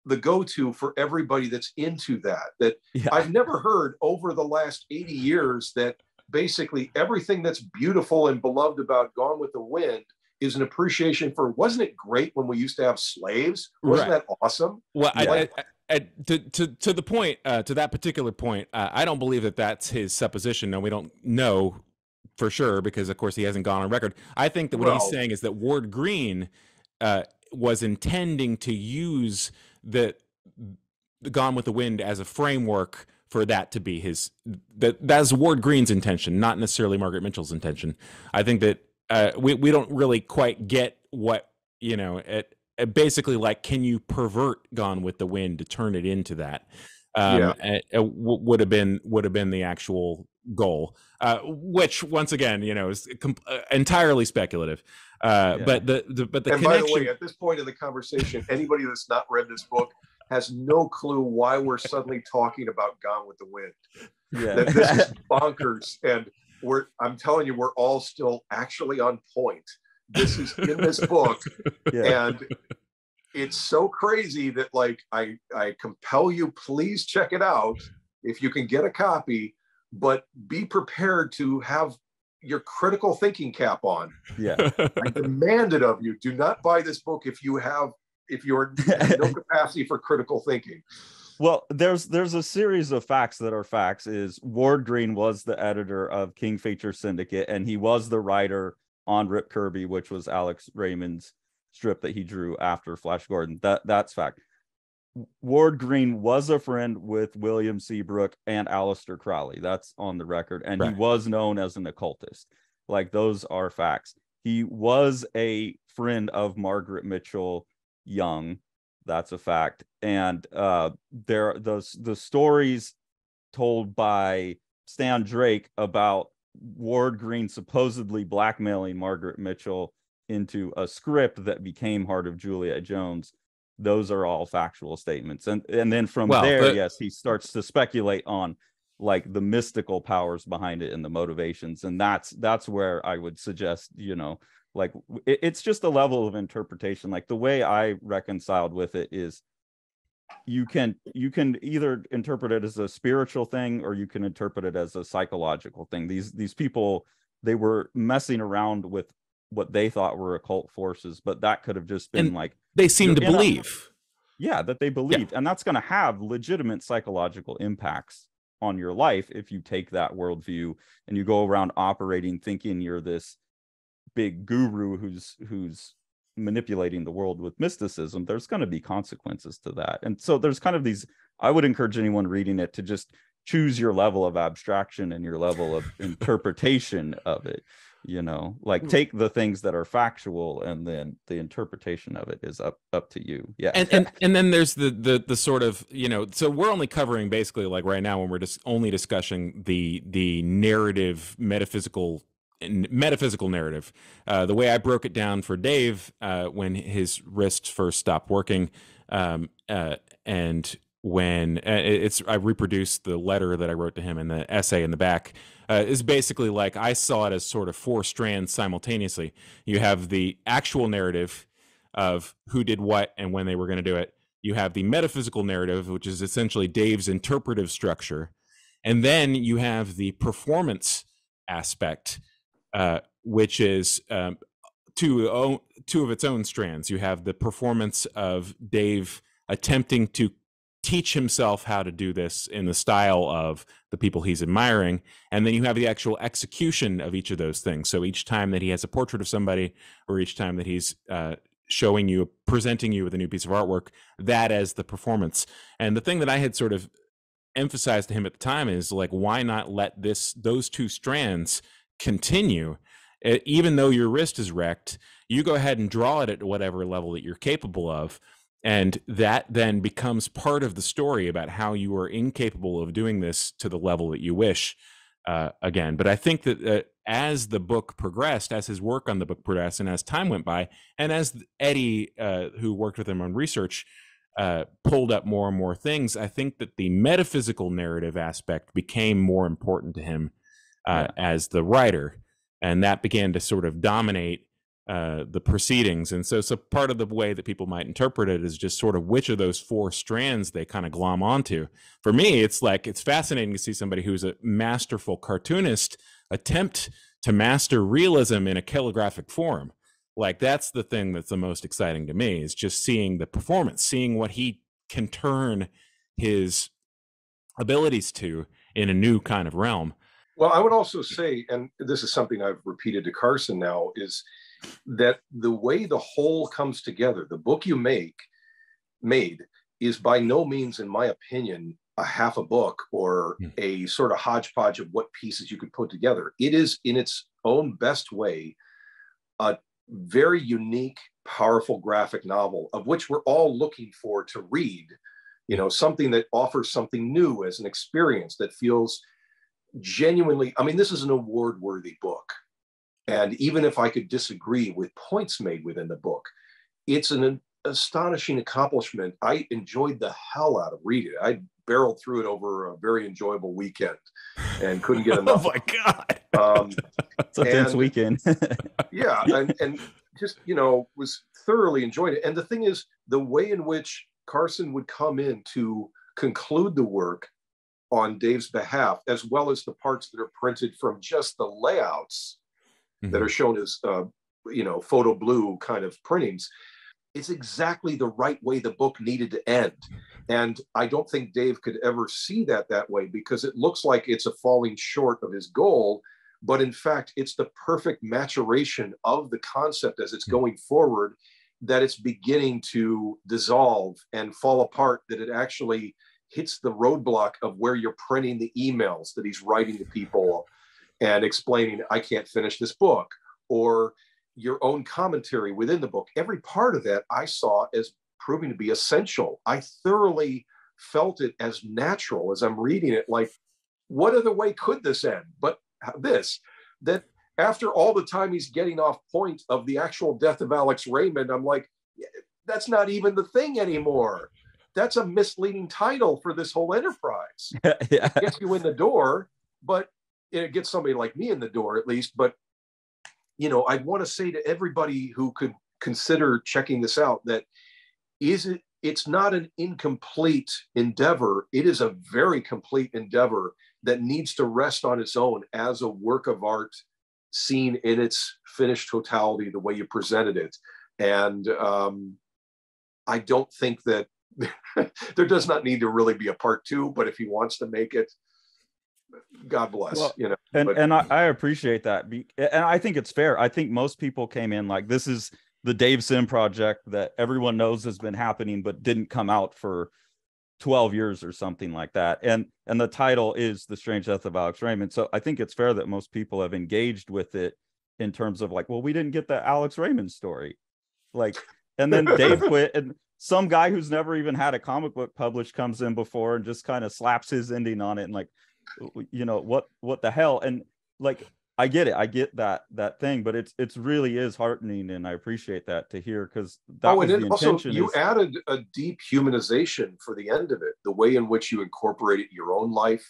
the go-to for everybody that's into that. Yeah. I've never heard over the last 80 years that basically everything that's beautiful and beloved about Gone with the Wind is an appreciation for, wasn't it great when we used to have slaves? Wasn't that awesome? Well, Yeah. to the point, to that particular point, I don't believe that that's his supposition. No, we don't know for sure because, of course, he hasn't gone on record. I think that what he's saying is that Ward Green was intending to use the Gone with the Wind as a framework for that to be his. That's Ward Green's intention, not necessarily Margaret Mitchell's intention. I think that we don't really quite get what, you know, basically, like, can you pervert Gone with the Wind to turn it into that? Would have been the actual goal, which once again, you know, is entirely speculative. But the and connection. By the way, at this point in the conversation, anybody that's not read this book has no clue why we're suddenly talking about Gone with the Wind. Yeah. That this is bonkers, and I'm telling you, we're all still actually on point. This is in this book, and it's so crazy that, like, I compel you, please check it out if you can get a copy, but be prepared to have your critical thinking cap on. Yeah. I demand it of you. Do not buy this book if you're no capacity for critical thinking. Well, there's a series of facts that are facts. Is Ward Green was the editor of Kingfisher Syndicate, and he was the writer on Rip Kirby, which was Alex Raymond's strip that he drew after Flash Gordon. That's fact. Ward Green was a friend with William Seabrook and Aleister Crowley. That's on the record. And He was known as an occultist. Like, those are facts. He was a friend of Margaret Mitchell Young. That's a fact. And the stories told by Stan Drake about Ward Green supposedly blackmailing Margaret Mitchell into a script that became Heart of Juliet Jones, those are all factual statements. And then from there, yes, he starts to speculate on, like, the mystical powers behind it and the motivations. And that's where I would suggest, you know, like, it's just a level of interpretation. Like, the way I reconciled with it is you can either interpret it as a spiritual thing or you can interpret it as a psychological thing. These people, they were messing around with what they thought were occult forces, but that could have just been, and like, they seem to believe. That they believed. And that's going to have legitimate psychological impacts on your life if you take that worldview and you go around operating thinking you're this big guru who's manipulating the world with mysticism. There's going to be consequences to that. And so there's kind of these, I would encourage anyone reading it to just choose your level of abstraction and your level of interpretation of it, you know, like, take the things that are factual and then the interpretation of it is up to you. And then there's the sort of, you know, so we're only covering basically, like, right now when we're just only discussing the narrative, metaphysical narrative. The way I broke it down for Dave when his wrist first stopped working, and when I reproduced the letter that I wrote to him in the essay in the back, is basically, like, I saw it as sort of four strands simultaneously. You have the actual narrative of who did what and when they were going to do it. You have the metaphysical narrative, which is essentially Dave's interpretive structure. And then you have the performance aspect, which is two of its own strands. You have the performance of Dave attempting to teach himself how to do this in the style of the people he's admiring, and then you have the actual execution of each of those things. So each time that he has a portrait of somebody, or each time that he's presenting you with a new piece of artwork, that as the performance. And the thing that I had sort of emphasized to him at the time is, like, why not let those two strands continue? Even though your wrist is wrecked, you go ahead and draw it at whatever level that you're capable of. And that then becomes part of the story about how you are incapable of doing this to the level that you wish, again. But I think that as the book progressed, as his work on the book progressed, and as time went by, and as Eddie, who worked with him on research, pulled up more and more things, I think that the metaphysical narrative aspect became more important to him as the writer. And that began to sort of dominate the proceedings. And so part of the way that people might interpret it is just sort of which of those four strands they kind of glom onto. For me, it's like, it's fascinating to see somebody who's a masterful cartoonist attempt to master realism in a calligraphic form. Like, that's the thing that's the most exciting to me, is just seeing the performance, seeing what he can turn his abilities to in a new kind of realm. Well, I would also say, and this is something I've repeated to Carson now, is that the way the whole comes together, the book you made is by no means, in my opinion, a half a book or a sort of hodgepodge of what pieces you could put together. It is, in its own best way, a very unique, powerful graphic novel of which we're all looking for to read, you know, something that offers something new as an experience that feels genuinely, I mean, this is an award-worthy book. And even if I could disagree with points made within the book, it's an astonishing accomplishment. I enjoyed the hell out of reading it. I barreled through it over a very enjoyable weekend and couldn't get enough. Oh my God. It's a dense weekend. Yeah. And just, you know, was thoroughly enjoying it. And the thing is, the way in which Carson would come in to conclude the work on Dave's behalf, as well as the parts that are printed from just the layouts that are shown as, you know, photo blue kind of printings, it's exactly the right way the book needed to end. And I don't think Dave could ever see that way, because it looks like it's a falling short of his goal. But in fact, it's the perfect maturation of the concept as it's going forward, that it's beginning to dissolve and fall apart, that it actually hits the roadblock of where you're printing the emails that he's writing to people and explaining, I can't finish this book, or your own commentary within the book. Every part of that I saw as proving to be essential. I thoroughly felt it as natural as I'm reading it. Like, what other way could this end but this? That after all the time he's getting off point of the actual death of Alex Raymond, I'm like, that's not even the thing anymore. That's a misleading title for this whole enterprise. Yeah. It gets you in the door, but it gets somebody like me in the door at least. But, you know, I want to say to everybody who could consider checking this out, that it's not an incomplete endeavor. It is a very complete endeavor that needs to rest on its own as a work of art, seen in its finished totality, the way you presented it. And I don't think that there does not need to really be a part two, but if he wants to make it, God bless. Well, you know. And I appreciate that, and I think it's fair. I think most people came in like, this is the Dave Sim project that everyone knows has been happening, but didn't come out for 12 years or something like that. And the title is The Strange Death of Alex Raymond. So I think it's fair that most people have engaged with it in terms of like, well, we didn't get the Alex Raymond story. Like, and then Dave quit, and some guy who's never even had a comic book published comes in before and just kind of slaps his ending on it. And like, you know, what the hell? And like, I get it. I get that thing, but it's really is heartening, and I appreciate that to hear, because that was the intention. Also, you added a deep humanization for the end of it, the way in which you incorporated your own life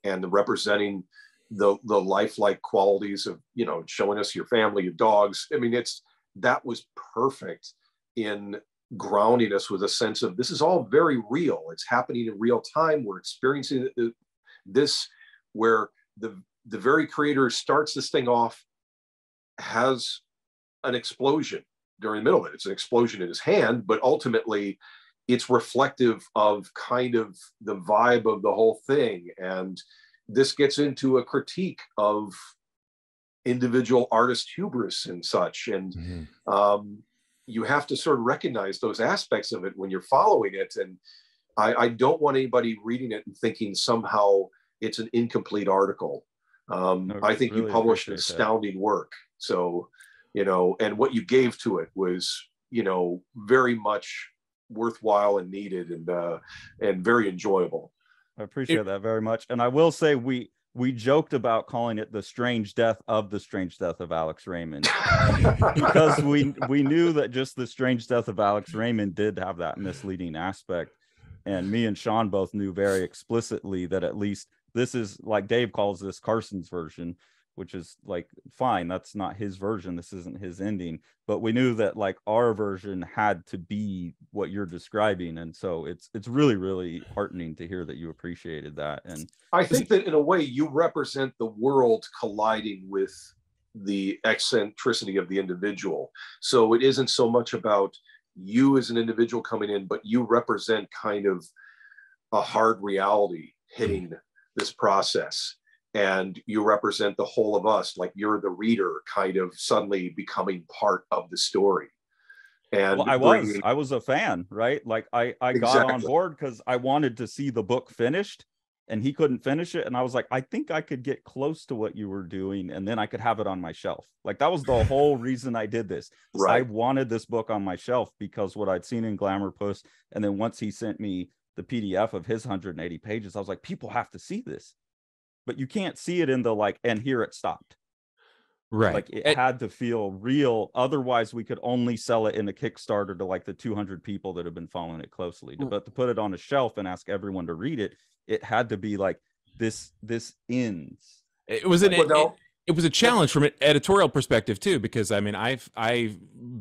and the representing the lifelike qualities of, you know, showing us your family, your dogs. I mean, that was perfect in grounding us with a sense of, this is all very real. It's happening in real time. We're experiencing this, where the very creator starts this thing off, has an explosion during the middle of it. It's an explosion in his hand, but ultimately it's reflective of kind of the vibe of the whole thing. And this gets into a critique of individual artist hubris and such. And you have to sort of recognize those aspects of it when you're following it. And I don't want anybody reading it and thinking somehow it's an incomplete article. I think really you published an astounding work. So, you know, and what you gave to it was, you know, very much worthwhile and needed, and very enjoyable. I appreciate that very much. And I will say we joked about calling it The Strange Death of Alex Raymond, because we knew that just The Strange Death of Alex Raymond did have that misleading aspect. And me and Sean both knew very explicitly that at least this is, like Dave calls this, Carson's version. which is like, fine, that's not his version, this isn't his ending, but we knew that like our version had to be what you're describing. And so it's really, really heartening to hear that you appreciated that. And I think that in a way you represent the world colliding with the eccentricity of the individual. So it isn't so much about you as an individual coming in, but you represent kind of a hard reality hitting this process. And you represent the whole of us, like you're the reader kind of suddenly becoming part of the story. And well, I was a fan, right? Like I got on Exactly. board because I wanted to see the book finished, and he couldn't finish it. And I was like, I think I could get close to what you were doing, and then I could have it on my shelf. Like that was the whole reason I did this. Right. I wanted this book on my shelf because what I'd seen in Glamour Puss, and then once he sent me the PDF of his 180 pages, I was like, people have to see this. But you can't see it in the like, and here it stopped. Right. Like it had to feel real. Otherwise, we could only sell it in a Kickstarter to like the 200 people that have been following it closely. But to put it on a shelf and ask everyone to read it, it had to be like this ends. It was it was a challenge from an editorial perspective too, because I mean, I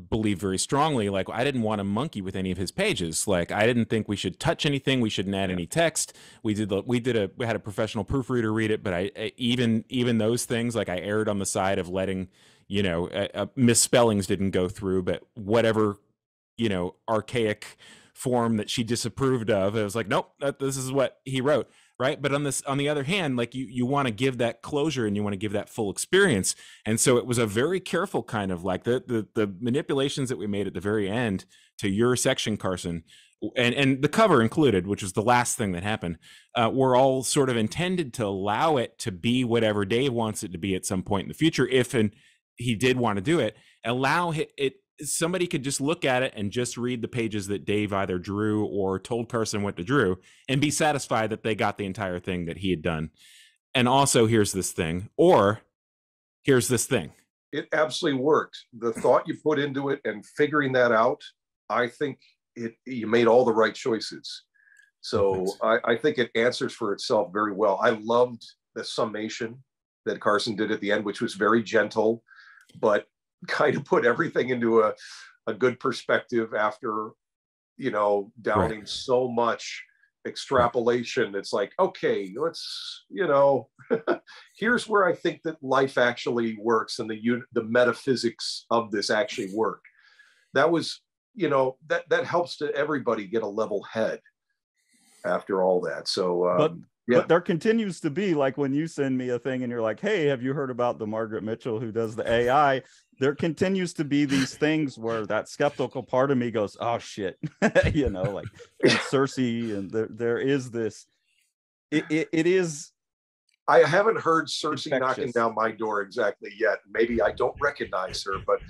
believe very strongly, like I didn't want to monkey with any of his pages. Like I didn't think we should touch anything. We shouldn't add any text. We had a professional proofreader read it, but I even those things, like I erred on the side of letting, you know, misspellings didn't go through, but whatever, you know, archaic form that she disapproved of, it was like, nope, this is what he wrote. Right. But on the other hand, like you want to give that closure and you want to give that full experience. And so it was a very careful kind of like the manipulations that we made at the very end to your section, Carson, and the cover included, which was the last thing that happened, were all sort of intended to allow it to be whatever Dave wants it to be at some point in the future. If and he did want to do it, allow it somebody could just look at it and just read the pages that Dave either drew or told Carson what to drew and be satisfied that they got the entire thing that he had done. And also, here's this thing, or here's this thing. It absolutely worked. The thought you put into it and figuring that out, I think you made all the right choices. So I think it answers for itself very well. I loved the summation that Carson did at the end, which was very gentle, but kind of put everything into a good perspective after, you know, downing so much extrapolation. It's like, okay, let's, you know, here's where I think that life actually works and the metaphysics of this actually work. That was, you know, that helps to everybody get a level head after all that. So, but there continues to be, like when you send me a thing and you're like, hey, have you heard about the Margaret Mitchell who does the AI? There continues to be these things where that skeptical part of me goes, oh shit, you know, like and Cersei, and there is this, it is. I haven't heard Cersei infectious. Knocking down my door exactly yet. Maybe I don't recognize her, but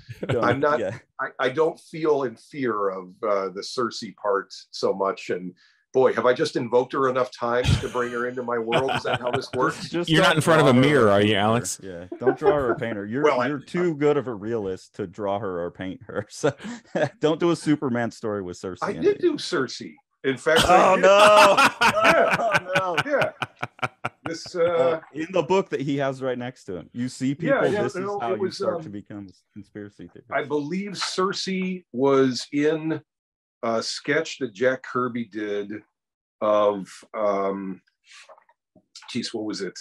I'm not, I don't feel in fear of the Cersei part so much. And boy, have I just invoked her enough times to bring her into my world? Is that how this works? Just You're not in front of a mirror, are you, Alex? Yeah, don't draw her or paint her. You're too good of a realist to draw her or paint her. So don't do a Superman story with Cersei. I did do Cersei. In fact, oh no! Yeah. Oh no! Yeah. This in the book that he has right next to him, you see people. This is how you start to become a conspiracy theorist. I believe Cersei was in a sketch that Jack Kirby did of what was it?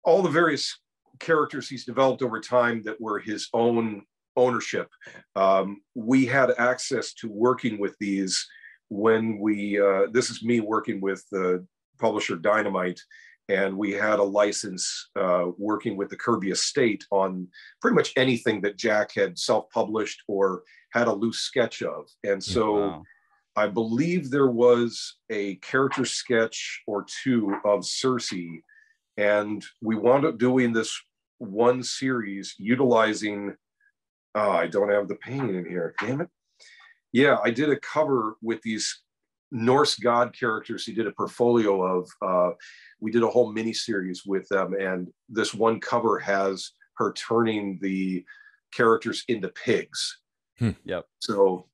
All the various characters he's developed over time that were his own ownership. We had access to working with these when we, this is me working with the publisher Dynamite, and we had a license working with the Kirby estate on pretty much anything that Jack had self-published or had a loose sketch of. And so I believe there was a character sketch or two of Cersei, and we wound up doing this one series utilizing, I don't have the painting in here, damn it. Yeah, I did a cover with these Norse god characters he did a portfolio of. We did a whole mini series with them, and this one cover has her turning the characters into pigs. Yep. So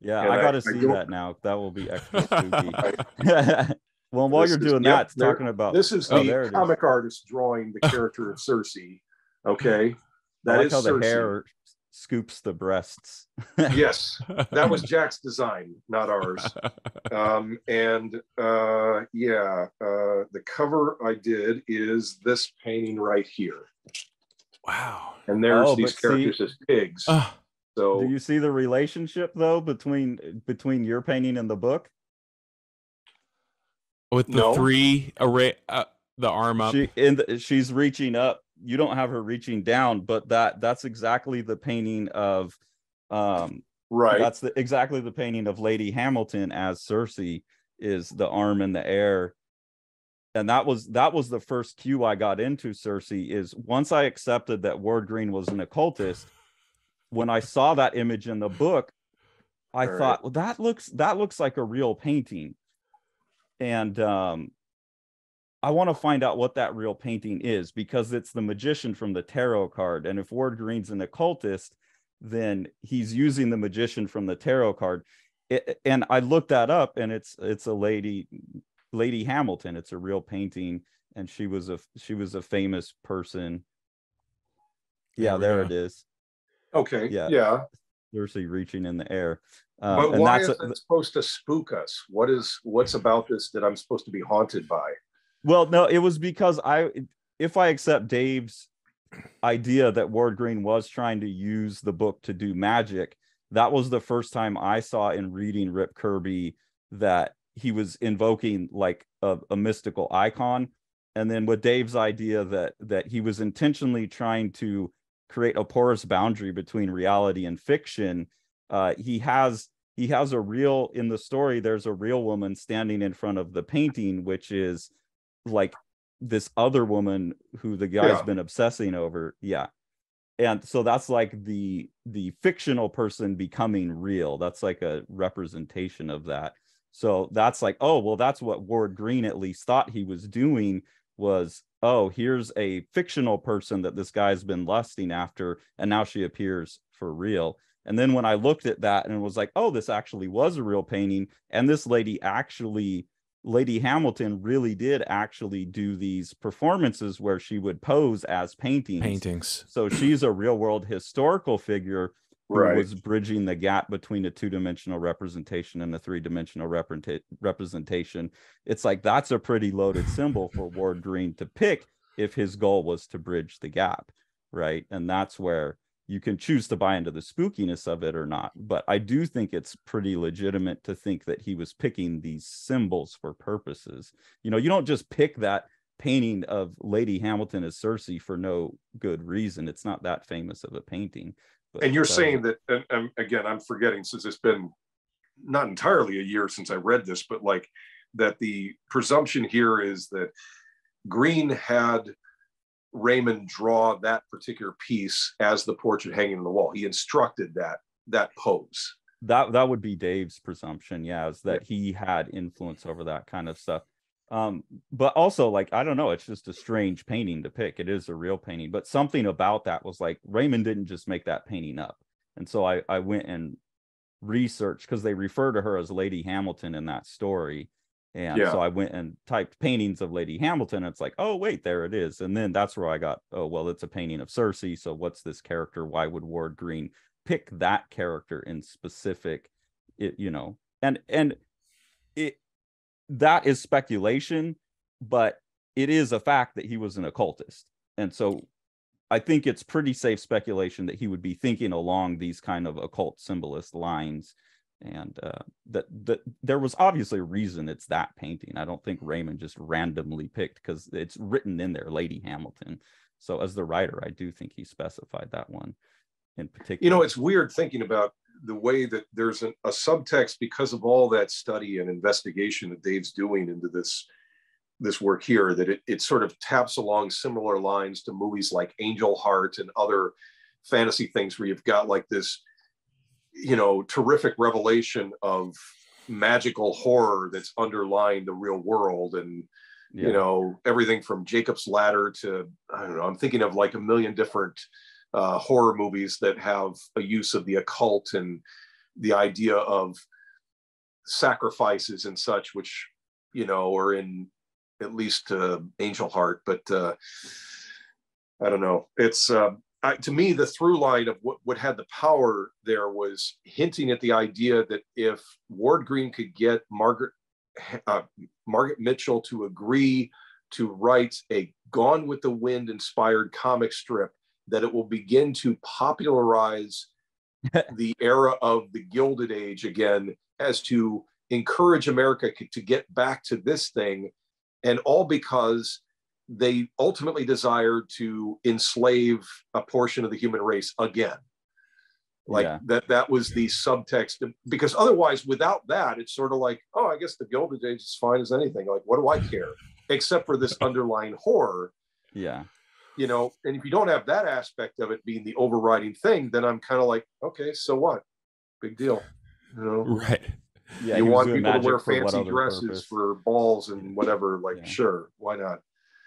yeah, I gotta see that now. That will be extra spooky. Well, while you're doing that, talking about this is the comic artist drawing the character of Cersei. Okay, I like how the hair scoops the breasts. Yes, that was Jack's design, not ours. The cover I did is this painting right here. Wow. And there's these characters as pigs. So do you see the relationship though between your painting and the book? With the three array, the arm up. She's reaching up. You don't have her reaching down, but that's exactly the painting of right. That's exactly the painting of Lady Hamilton as Cersei, is the arm in the air. And that was the first cue I got into Cersei, is once I accepted that Ward Green was an occultist, when I saw that image in the book, I thought, well, that looks like a real painting. And I want to find out what that real painting is, because it's the magician from the tarot card. And if Ward Green's an occultist, then he's using the magician from the tarot card. And I looked that up, and it's a Lady Hamilton. It's a real painting, and she was a famous person. Yeah, there it is. Okay. Yeah. Cersei reaching in the air. But why is it supposed to spook us? What's about this that I'm supposed to be haunted by? Well, no, it was because if I accept Dave's idea that Ward Green was trying to use the book to do magic, that was the first time I saw in reading Rip Kirby that he was invoking like a mystical icon. And then with Dave's idea that he was intentionally trying to create a porous boundary between reality and fiction, he has a real, in the story, there's a real woman standing in front of the painting, which is like this other woman who the guy's been obsessing over. Yeah. And so that's like the fictional person becoming real. That's like a representation of that. So that's like, oh, well, that's what Ward Green at least thought he was doing, was, oh, here's a fictional person that this guy's been lusting after, and now she appears for real. And then when I looked at that and was like, oh, this actually was a real painting, and this Lady Hamilton really did actually do these performances where she would pose as paintings. So she's a real world historical figure who was bridging the gap between a two-dimensional representation and a three-dimensional representation. It's like, that's a pretty loaded symbol for Ward Green to pick if his goal was to bridge the gap, right? And that's where you can choose to buy into the spookiness of it or not. But I do think it's pretty legitimate to think that he was picking these symbols for purposes. You know, you don't just pick that painting of Lady Hamilton as Cersei for no good reason. It's not that famous of a painting. But and you're saying that, and again, I'm forgetting, since it's been not entirely a year since I read this, but like that the presumption here is that Green had Raymond draw that particular piece as the portrait hanging on the wall. He instructed that pose. That would be Dave's presumption, is that he had influence over that kind of stuff. But also, like, I don't know, it's just a strange painting to pick. It is a real painting, but something about that was like, Raymond didn't just make that painting up. And so I went and researched, because they refer to her as Lady Hamilton in that story. And so I went and typed paintings of Lady Hamilton. And it's like, oh, wait, there it is. And then that's where I got, oh, well, it's a painting of Cersei. So what's this character? Why would Ward Green pick that character in specific? That is speculation, but it is a fact that he was an occultist. And so I think it's pretty safe speculation that he would be thinking along these kind of occult symbolist lines. And that there was obviously a reason it's that painting. I don't think Raymond just randomly picked, because it's written in there, Lady Hamilton. So as the writer, I do think he specified that one in particular. You know, it's weird thinking about the way that there's a subtext, because of all that study and investigation that Dave's doing into this work here, that it sort of taps along similar lines to movies like Angel Heart and other fantasy things, where you've got like this, you know, terrific revelation of magical horror that's underlying the real world. And you know, everything from Jacob's Ladder to, I don't know, I'm thinking of like a million different horror movies that have a use of the occult and the idea of sacrifices and such, which you know, or in at least Angel Heart. But I don't know. It's to me, the through line of what had the power there was hinting at the idea that if Ward Green could get Margaret Mitchell to agree to write a Gone with the Wind inspired comic strip, that it will begin to popularize the era of the Gilded Age again, as to encourage America to get back to this thing, and all because they ultimately desired to enslave a portion of the human race again. Like that was the subtext, because otherwise, without that, it's sort of like, oh, I guess the Gilded Age is fine as anything. Like, what do I care? Except for this underlying horror. Yeah. You know, and if you don't have that aspect of it being the overriding thing, then I'm kind of like, okay, so what? Big deal. You know? Right. Yeah, you want people to wear fancy dresses for balls and whatever. Like, sure, why not?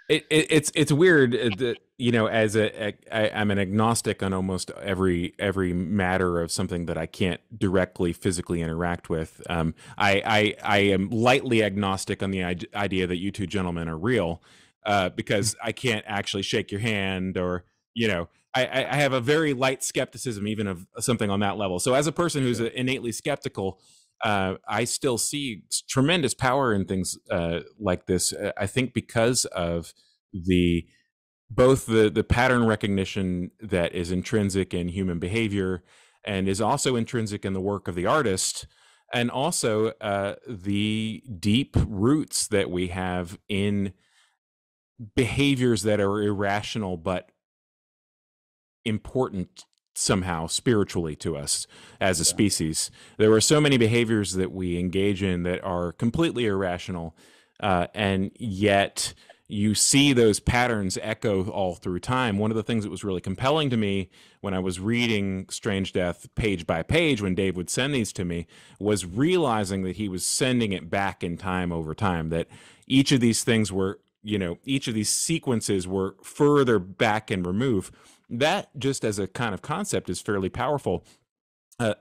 It's weird that, you know, as I'm an agnostic on almost every matter of something that I can't directly physically interact with. I am lightly agnostic on the idea that you two gentlemen are real, because I can't actually shake your hand, or, you know, I have a very light skepticism even of something on that level. So as a person who's innately skeptical, I still see tremendous power in things like this. I think because of both the pattern recognition that is intrinsic in human behavior and is also intrinsic in the work of the artist, and also the deep roots that we have in behaviors that are irrational but important somehow spiritually to us as a species. There are so many behaviors that we engage in that are completely irrational, and yet you see those patterns echo all through time. One of the things that was really compelling to me when I was reading Strange Death page by page, when Dave would send these to me, was realizing that he was sending it back in time over time, that each of these things were, you know, each of these sequences were further back and removed. That, just as a kind of concept, is fairly powerful.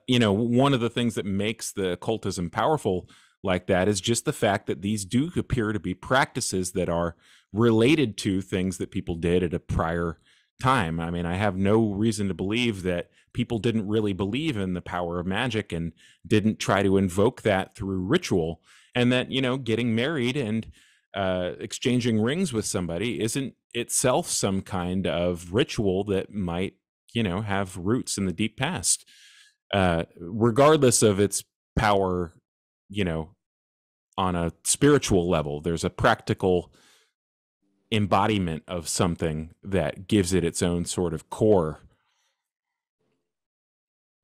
You know, one of the things that makes the occultism powerful like that is just the fact that these do appear to be practices that are related to things that people did at a prior time. I mean, I have no reason to believe that people didn't really believe in the power of magic and didn't try to invoke that through ritual, and that, you know, getting married and exchanging rings with somebody isn't itself some kind of ritual that might, you know, have roots in the deep past, regardless of its power, you know, on a spiritual level. There's a practical embodiment of something that gives it its own sort of core.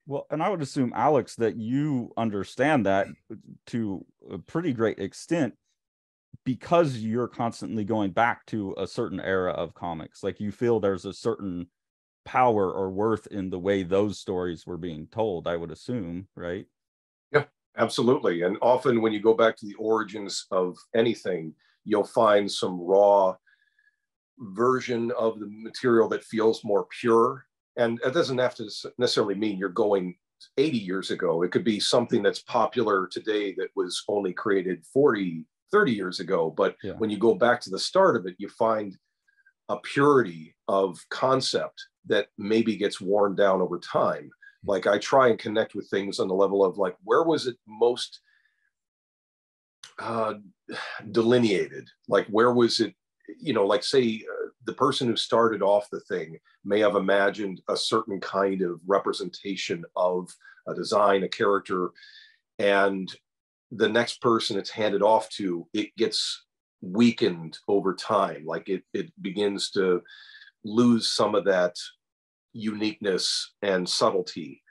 Well, and I would assume, Alex, that you understand that to a pretty great extent, because you're constantly going back to a certain era of comics. Like, you feel there's a certain power or worth in the way those stories were being told, I would assume, right? Yeah, absolutely. And often when you go back to the origins of anything, you'll find some raw version of the material that feels more pure. And it doesn't have to necessarily mean you're going 80 years ago. It could be something that's popular today that was only created 40, 30 years ago. But when you go back to the start of it, you find a purity of concept that maybe gets worn down over time. Like, I try and connect with things on the level of, like, where was it most delineated? Like, where was it, you know, like, say the person who started off the thing may have imagined a certain kind of representation of a design, a character, and the next person it's handed off to, it gets weakened over time. Like, it begins to lose some of that uniqueness and subtlety,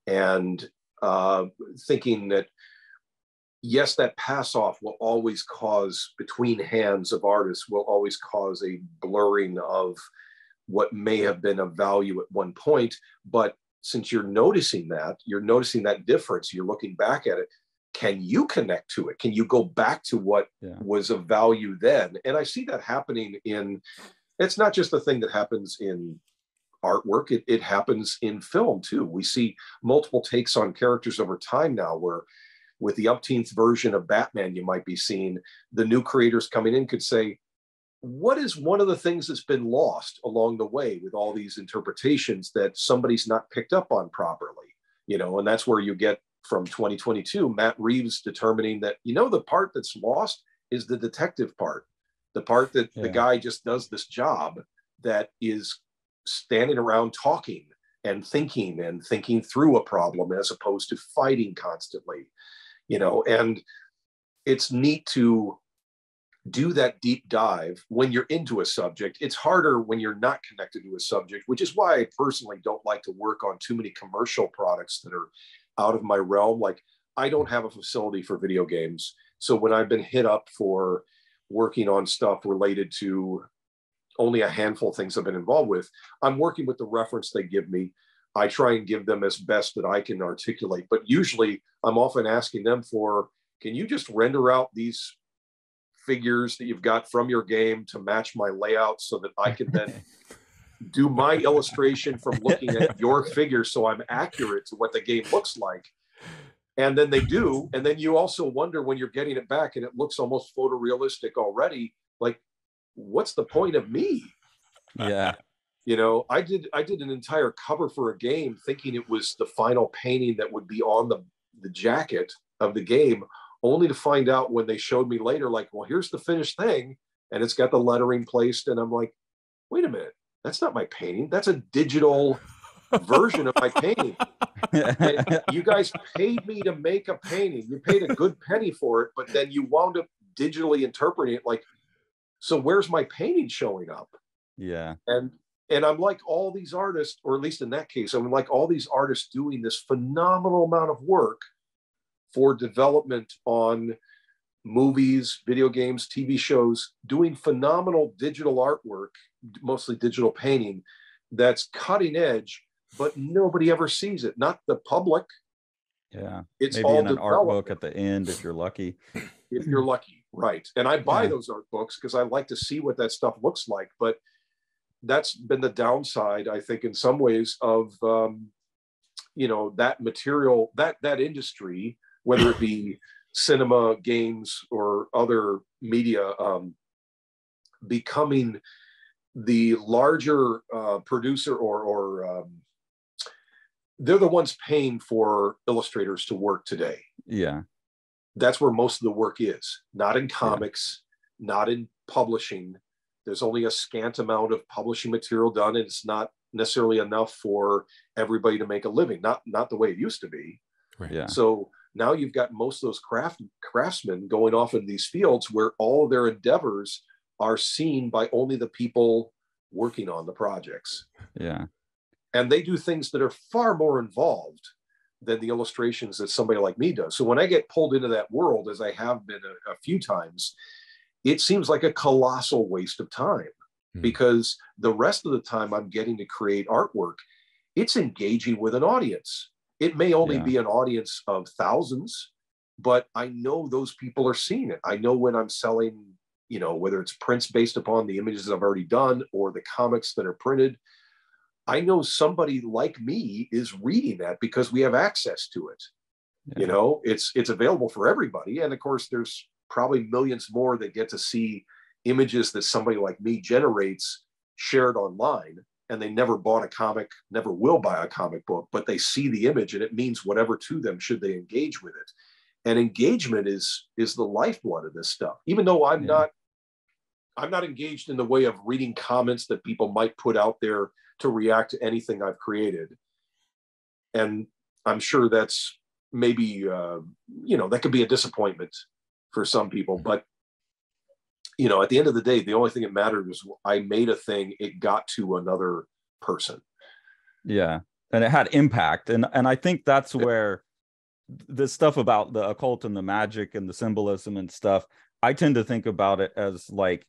and thinking that, yes, that pass off will always cause, between hands of artists, will always cause a blurring of what may have been of value at one point. But since you're noticing that difference, you're looking back at it, can you connect to it? Can you go back to what was of value then? And I see that happening it's not just the thing that happens in artwork, it happens in film too. We see multiple takes on characters over time now, where with the umpteenth version of Batman you might be seeing, the new creators coming in could say, what is one of the things that's been lost along the way with all these interpretations that somebody's not picked up on properly? You know, and that's where you get from 2022, Matt Reeves determining that, you know, the part that's lost is the detective part, the part that the guy just does this job that is standing around talking and thinking through a problem as opposed to fighting constantly, you know. And it's neat to do that deep dive when you're into a subject. It's harder when you're not connected to a subject, which is why I personally don't like to work on too many commercial products that are out of my realm. Like, I don't have a facility for video games. So when I've been hit up for working on stuff related to only a handful of things I've been involved with, I'm working with the reference they give me. I try and give them as best that I can articulate, but usually I'm often asking them for, can you just render out these figures that you've got from your game to match my layout so that I can then do my illustration from looking at your figure so I'm accurate to what the game looks like. And then they do. And then you also wonder when you're getting it back and it looks almost photorealistic already, like, what's the point of me? Yeah. You know, I did an entire cover for a game thinking it was the final painting that would be on the jacket of the game, only to find out when they showed me later, like, well, here's the finished thing, and it's got the lettering placed, and I'm like, wait a minute, that's not my painting. That's a digital version of my painting. And you guys paid me to make a painting. You paid a good penny for it, but then you wound up digitally interpreting it. Like, so where's my painting showing up? Yeah. And I'm like all these artists, or at least in that case, I'm like all these artists doing this phenomenal amount of work for development on movies, video games, TV shows, doing phenomenal digital artwork, mostly digital painting, that's cutting edge, but nobody ever sees it. Not the public. Yeah. It's maybe all in an art book at the end if you're lucky. If you're lucky, right. And I buy those art books because I like to see what that stuff looks like. But that's been the downside, I think, in some ways of, you know, that material, that industry, whether it be cinema, games, or other media, becoming the larger producer, or they're the ones paying for illustrators to work today. Yeah. That's where most of the work is, not in comics, not in publishing. There's only a scant amount of publishing material done, and it's not necessarily enough for everybody to make a living. Not the way it used to be. Right. Yeah. So now you've got most of those craftsmen going off in these fields where all of their endeavors are seen by only the people working on the projects. Yeah. And they do things that are far more involved than the illustrations that somebody like me does. So when I get pulled into that world, as I have been a few times, it seems like a colossal waste of time, because the rest of the time I'm getting to create artwork, it's engaging with an audience. It may only be an audience of thousands, but I know those people are seeing it. I know when I'm selling, you know, whether it's prints based upon the images I've already done or the comics that are printed, I know somebody like me is reading that because we have access to it. You know, it's available for everybody. And of course, there's probably millions more that get to see images that somebody like me generates shared online, and they never bought a comic, never will buy a comic book, but they see the image and it means whatever to them should they engage with it. And engagement is the lifeblood of this stuff. Even though I'm not engaged in the way of reading comments that people might put out there to react to anything I've created. And I'm sure that's maybe, you know, that could be a disappointment for some people, but you know, at the end of the day, the only thing that mattered was I made a thing, it got to another person. Yeah. And it had impact. And I think that's where this stuff about the occult and the magic and the symbolism and stuff, I tend to think about it as like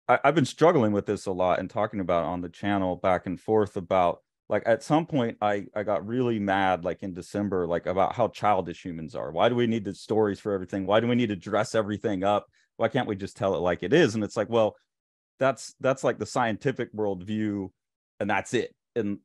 I've been struggling with this a lot and talking about it on the channel back and forth about, like, at some point I got really mad, like in December, like about how childish humans are. Why do we need the stories for everything? Why do we need to dress everything up? Why can't we just tell it like it is? And it's like, well, that's like the scientific worldview, and that's it. And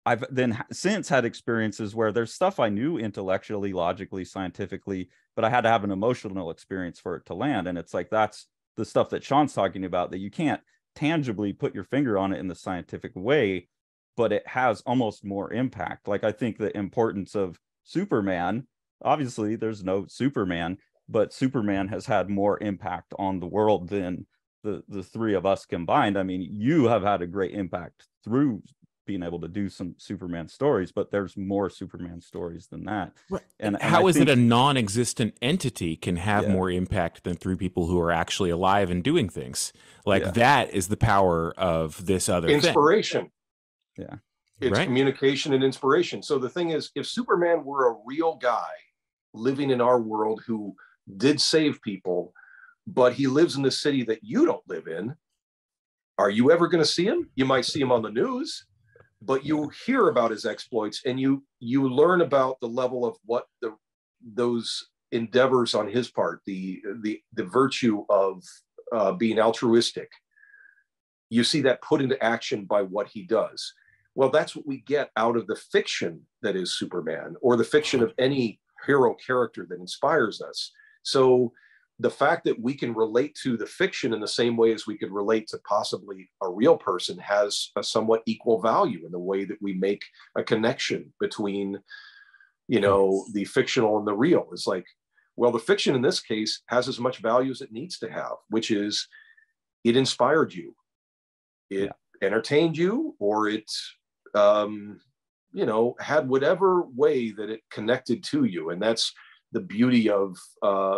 I've then since had experiences where there's stuff I knew intellectually, logically, scientifically, but I had to have an emotional experience for it to land. And it's like, that's the stuff that Sean's talking about, that you can't tangibly put your finger on it in the scientific way, but it has almost more impact. Like, I think the importance of Superman, obviously there's no Superman, but Superman has had more impact on the world than the three of us combined. I mean, you have had a great impact through being able to do some Superman stories, but there's more Superman stories than that. Right. And how is it a non-existent entity can have more impact than three people who are actually alive and doing things? Like, that is the power of this other inspiration. Thing. Yeah. It's communication and inspiration. So the thing is, if Superman were a real guy living in our world who did save people, but he lives in the city that you don't live in, are you ever going to see him? You might see him on the news, but you hear about his exploits, and you learn about the level of what those endeavors on his part, the virtue of being altruistic. You see that put into action by what he does. Well, that's what we get out of the fiction that is Superman, or the fiction of any hero character that inspires us. So the fact that we can relate to the fiction in the same way as we could relate to possibly a real person has a somewhat equal value in the way that we make a connection between, the fictional and the real. It's like, well, the fiction in this case has as much value as it needs to have, which is it inspired you, it entertained you, or it, had whatever way that it connected to you. And that's the beauty of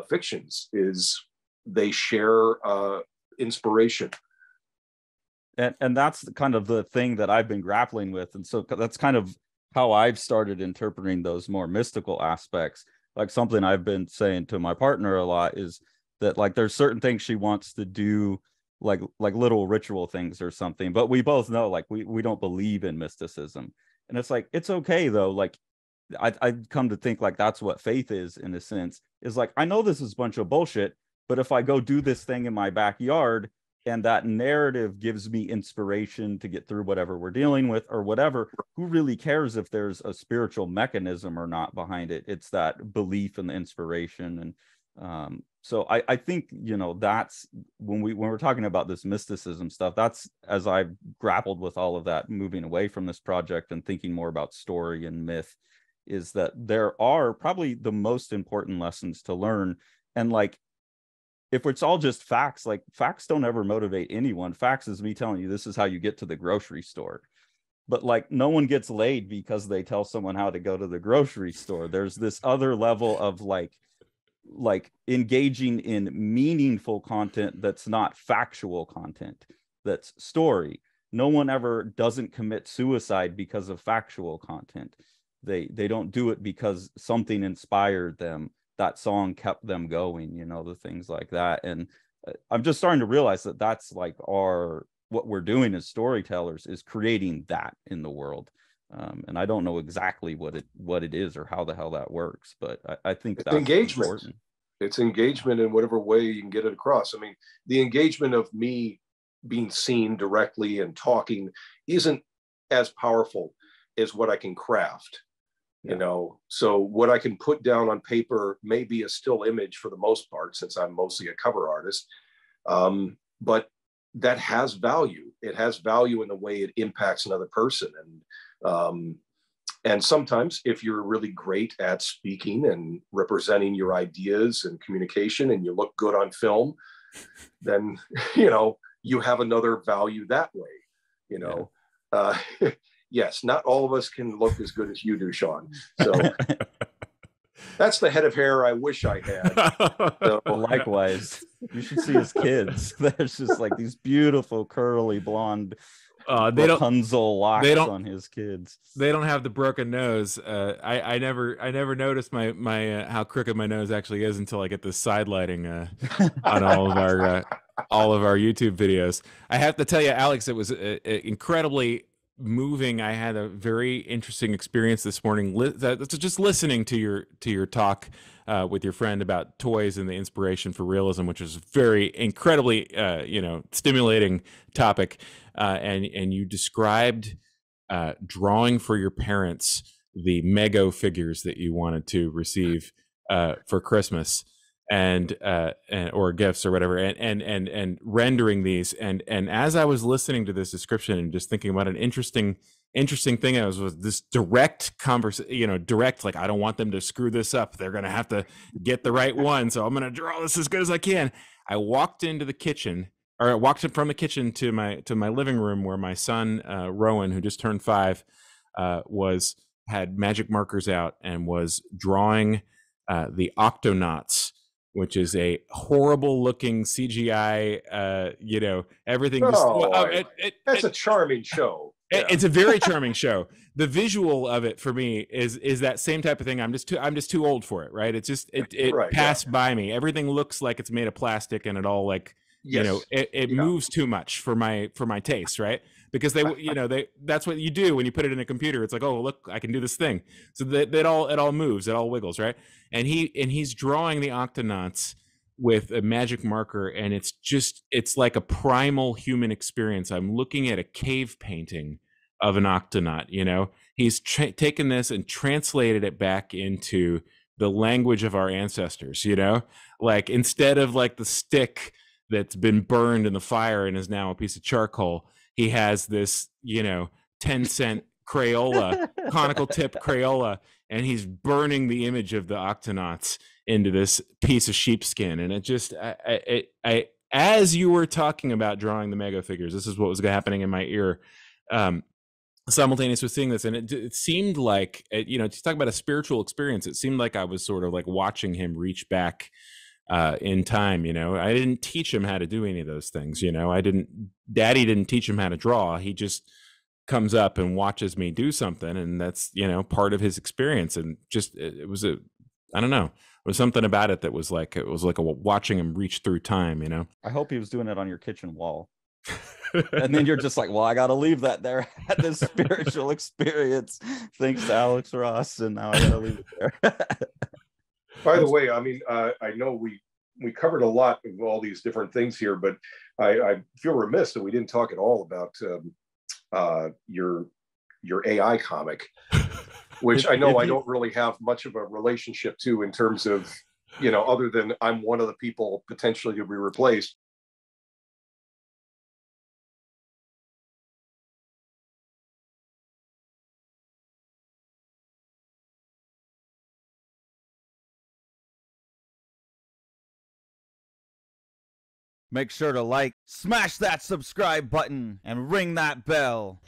fictions, is they share inspiration. And that's kind of the thing that I've been grappling with. And so that's kind of how I've started interpreting those more mystical aspects. Like, something I've been saying to my partner a lot is that, like, there's certain things she wants to do, like little ritual things or something, but we both know, like, we don't believe in mysticism. And it's like, it's okay though. Like, I come to think, like, that's what faith is, in a sense, is like, I know this is a bunch of bullshit, but if I go do this thing in my backyard and that narrative gives me inspiration to get through whatever we're dealing with or whatever, who really cares if there's a spiritual mechanism or not behind it? It's that belief and the inspiration. And so I think, that's when we're talking about this mysticism stuff, that's, as I've grappled with all of that, moving away from this project and thinking more about story and myth, is that there are probably the most important lessons to learn. And, like, if it's all just facts, like, facts don't ever motivate anyone. Facts is me telling you this is how you get to the grocery store. But, like, no one gets laid because they tell someone how to go to the grocery store. There's this other level of like engaging in meaningful content that's not factual content, that's story. No one ever doesn't commit suicide because of factual content. They don't do it because something inspired them, that song kept them going, the things like that. And I'm just starting to realize that that's like what we're doing as storytellers, is creating that in the world. And I don't know exactly what it is or how the hell that works, but I think that's engagement. Important. It's engagement in whatever way you can get it across. I mean, the engagement of me being seen directly and talking isn't as powerful as what I can craft. So what I can put down on paper may be a still image for the most part, since I'm mostly a cover artist. But that has value. It has value in the way it impacts another person. And sometimes, if you're really great at speaking and representing your ideas and communication, and you look good on film, then, you have another value that way, Yes, not all of us can look as good as you do, Sean. So that's the head of hair I wish I had. So. Likewise, you should see his kids. There's just like these beautiful curly blonde Rapunzel locks on his kids. They don't have the broken nose. I never noticed my how crooked my nose actually is until I get the side lighting on all of our YouTube videos. I have to tell you, Alex, it was incredibly moving. I had a very interesting experience this morning, just listening to your talk with your friend about toys and the inspiration for realism, which is very incredibly stimulating topic. And you described drawing for your parents the Mego figures that you wanted to receive for Christmas, and or gifts or whatever, and rendering these. And as I was listening to this description and just thinking about an interesting thing, I was this direct conversation, direct, like, I don't want them to screw this up. They're going to have to get the right one. So I'm going to draw this as good as I can. I walked into the kitchen, or I walked from the kitchen to my living room, where my son, Rowan, who just turned 5, had magic markers out and was drawing the Octonauts, which is a horrible looking CGI, everything. That's a charming show. Yeah. It's a very charming show. The visual of it for me is that same type of thing. I'm just too old for it, right? It's just it right, passed by me. Everything looks like it's made of plastic, and it all like it moves too much for my taste, right? Because that's what you do when you put it in a computer. It's like, oh, look, I can do this thing. So that it all moves, it all wiggles, right? And he's drawing the Octonauts with a magic marker, and it's like a primal human experience. I'm looking at a cave painting of an Octonaut. He's taken this and translated it back into the language of our ancestors. Like, instead of like the stick that's been burned in the fire and is now a piece of charcoal, he has this 10-cent Crayola, conical tip Crayola, and he's burning the image of the Octonauts into this piece of sheepskin. And it just, I as you were talking about drawing the Mego figures, this is what was happening in my ear, simultaneous with seeing this. And it seemed like, to talk about a spiritual experience, it seemed like I was sort of like watching him reach back in time. I didn't teach him how to do any of those things. Daddy didn't teach him how to draw. He just comes up and watches me do something, and that's part of his experience. And just it was I don't know, there was something about it that was like watching him reach through time. I hope he was doing it on your kitchen wall. And then you're just like, well, I gotta leave that there at this spiritual experience, thanks to Alex Ross, and now I gotta leave it there. By the way, I mean, I know we covered a lot of all these different things here, but I feel remiss that we didn't talk at all about your AI comic, which I know I don't really have much of a relationship to, in terms of, other than I'm one of the people potentially to be replaced. Make sure to like, smash that subscribe button, and ring that bell.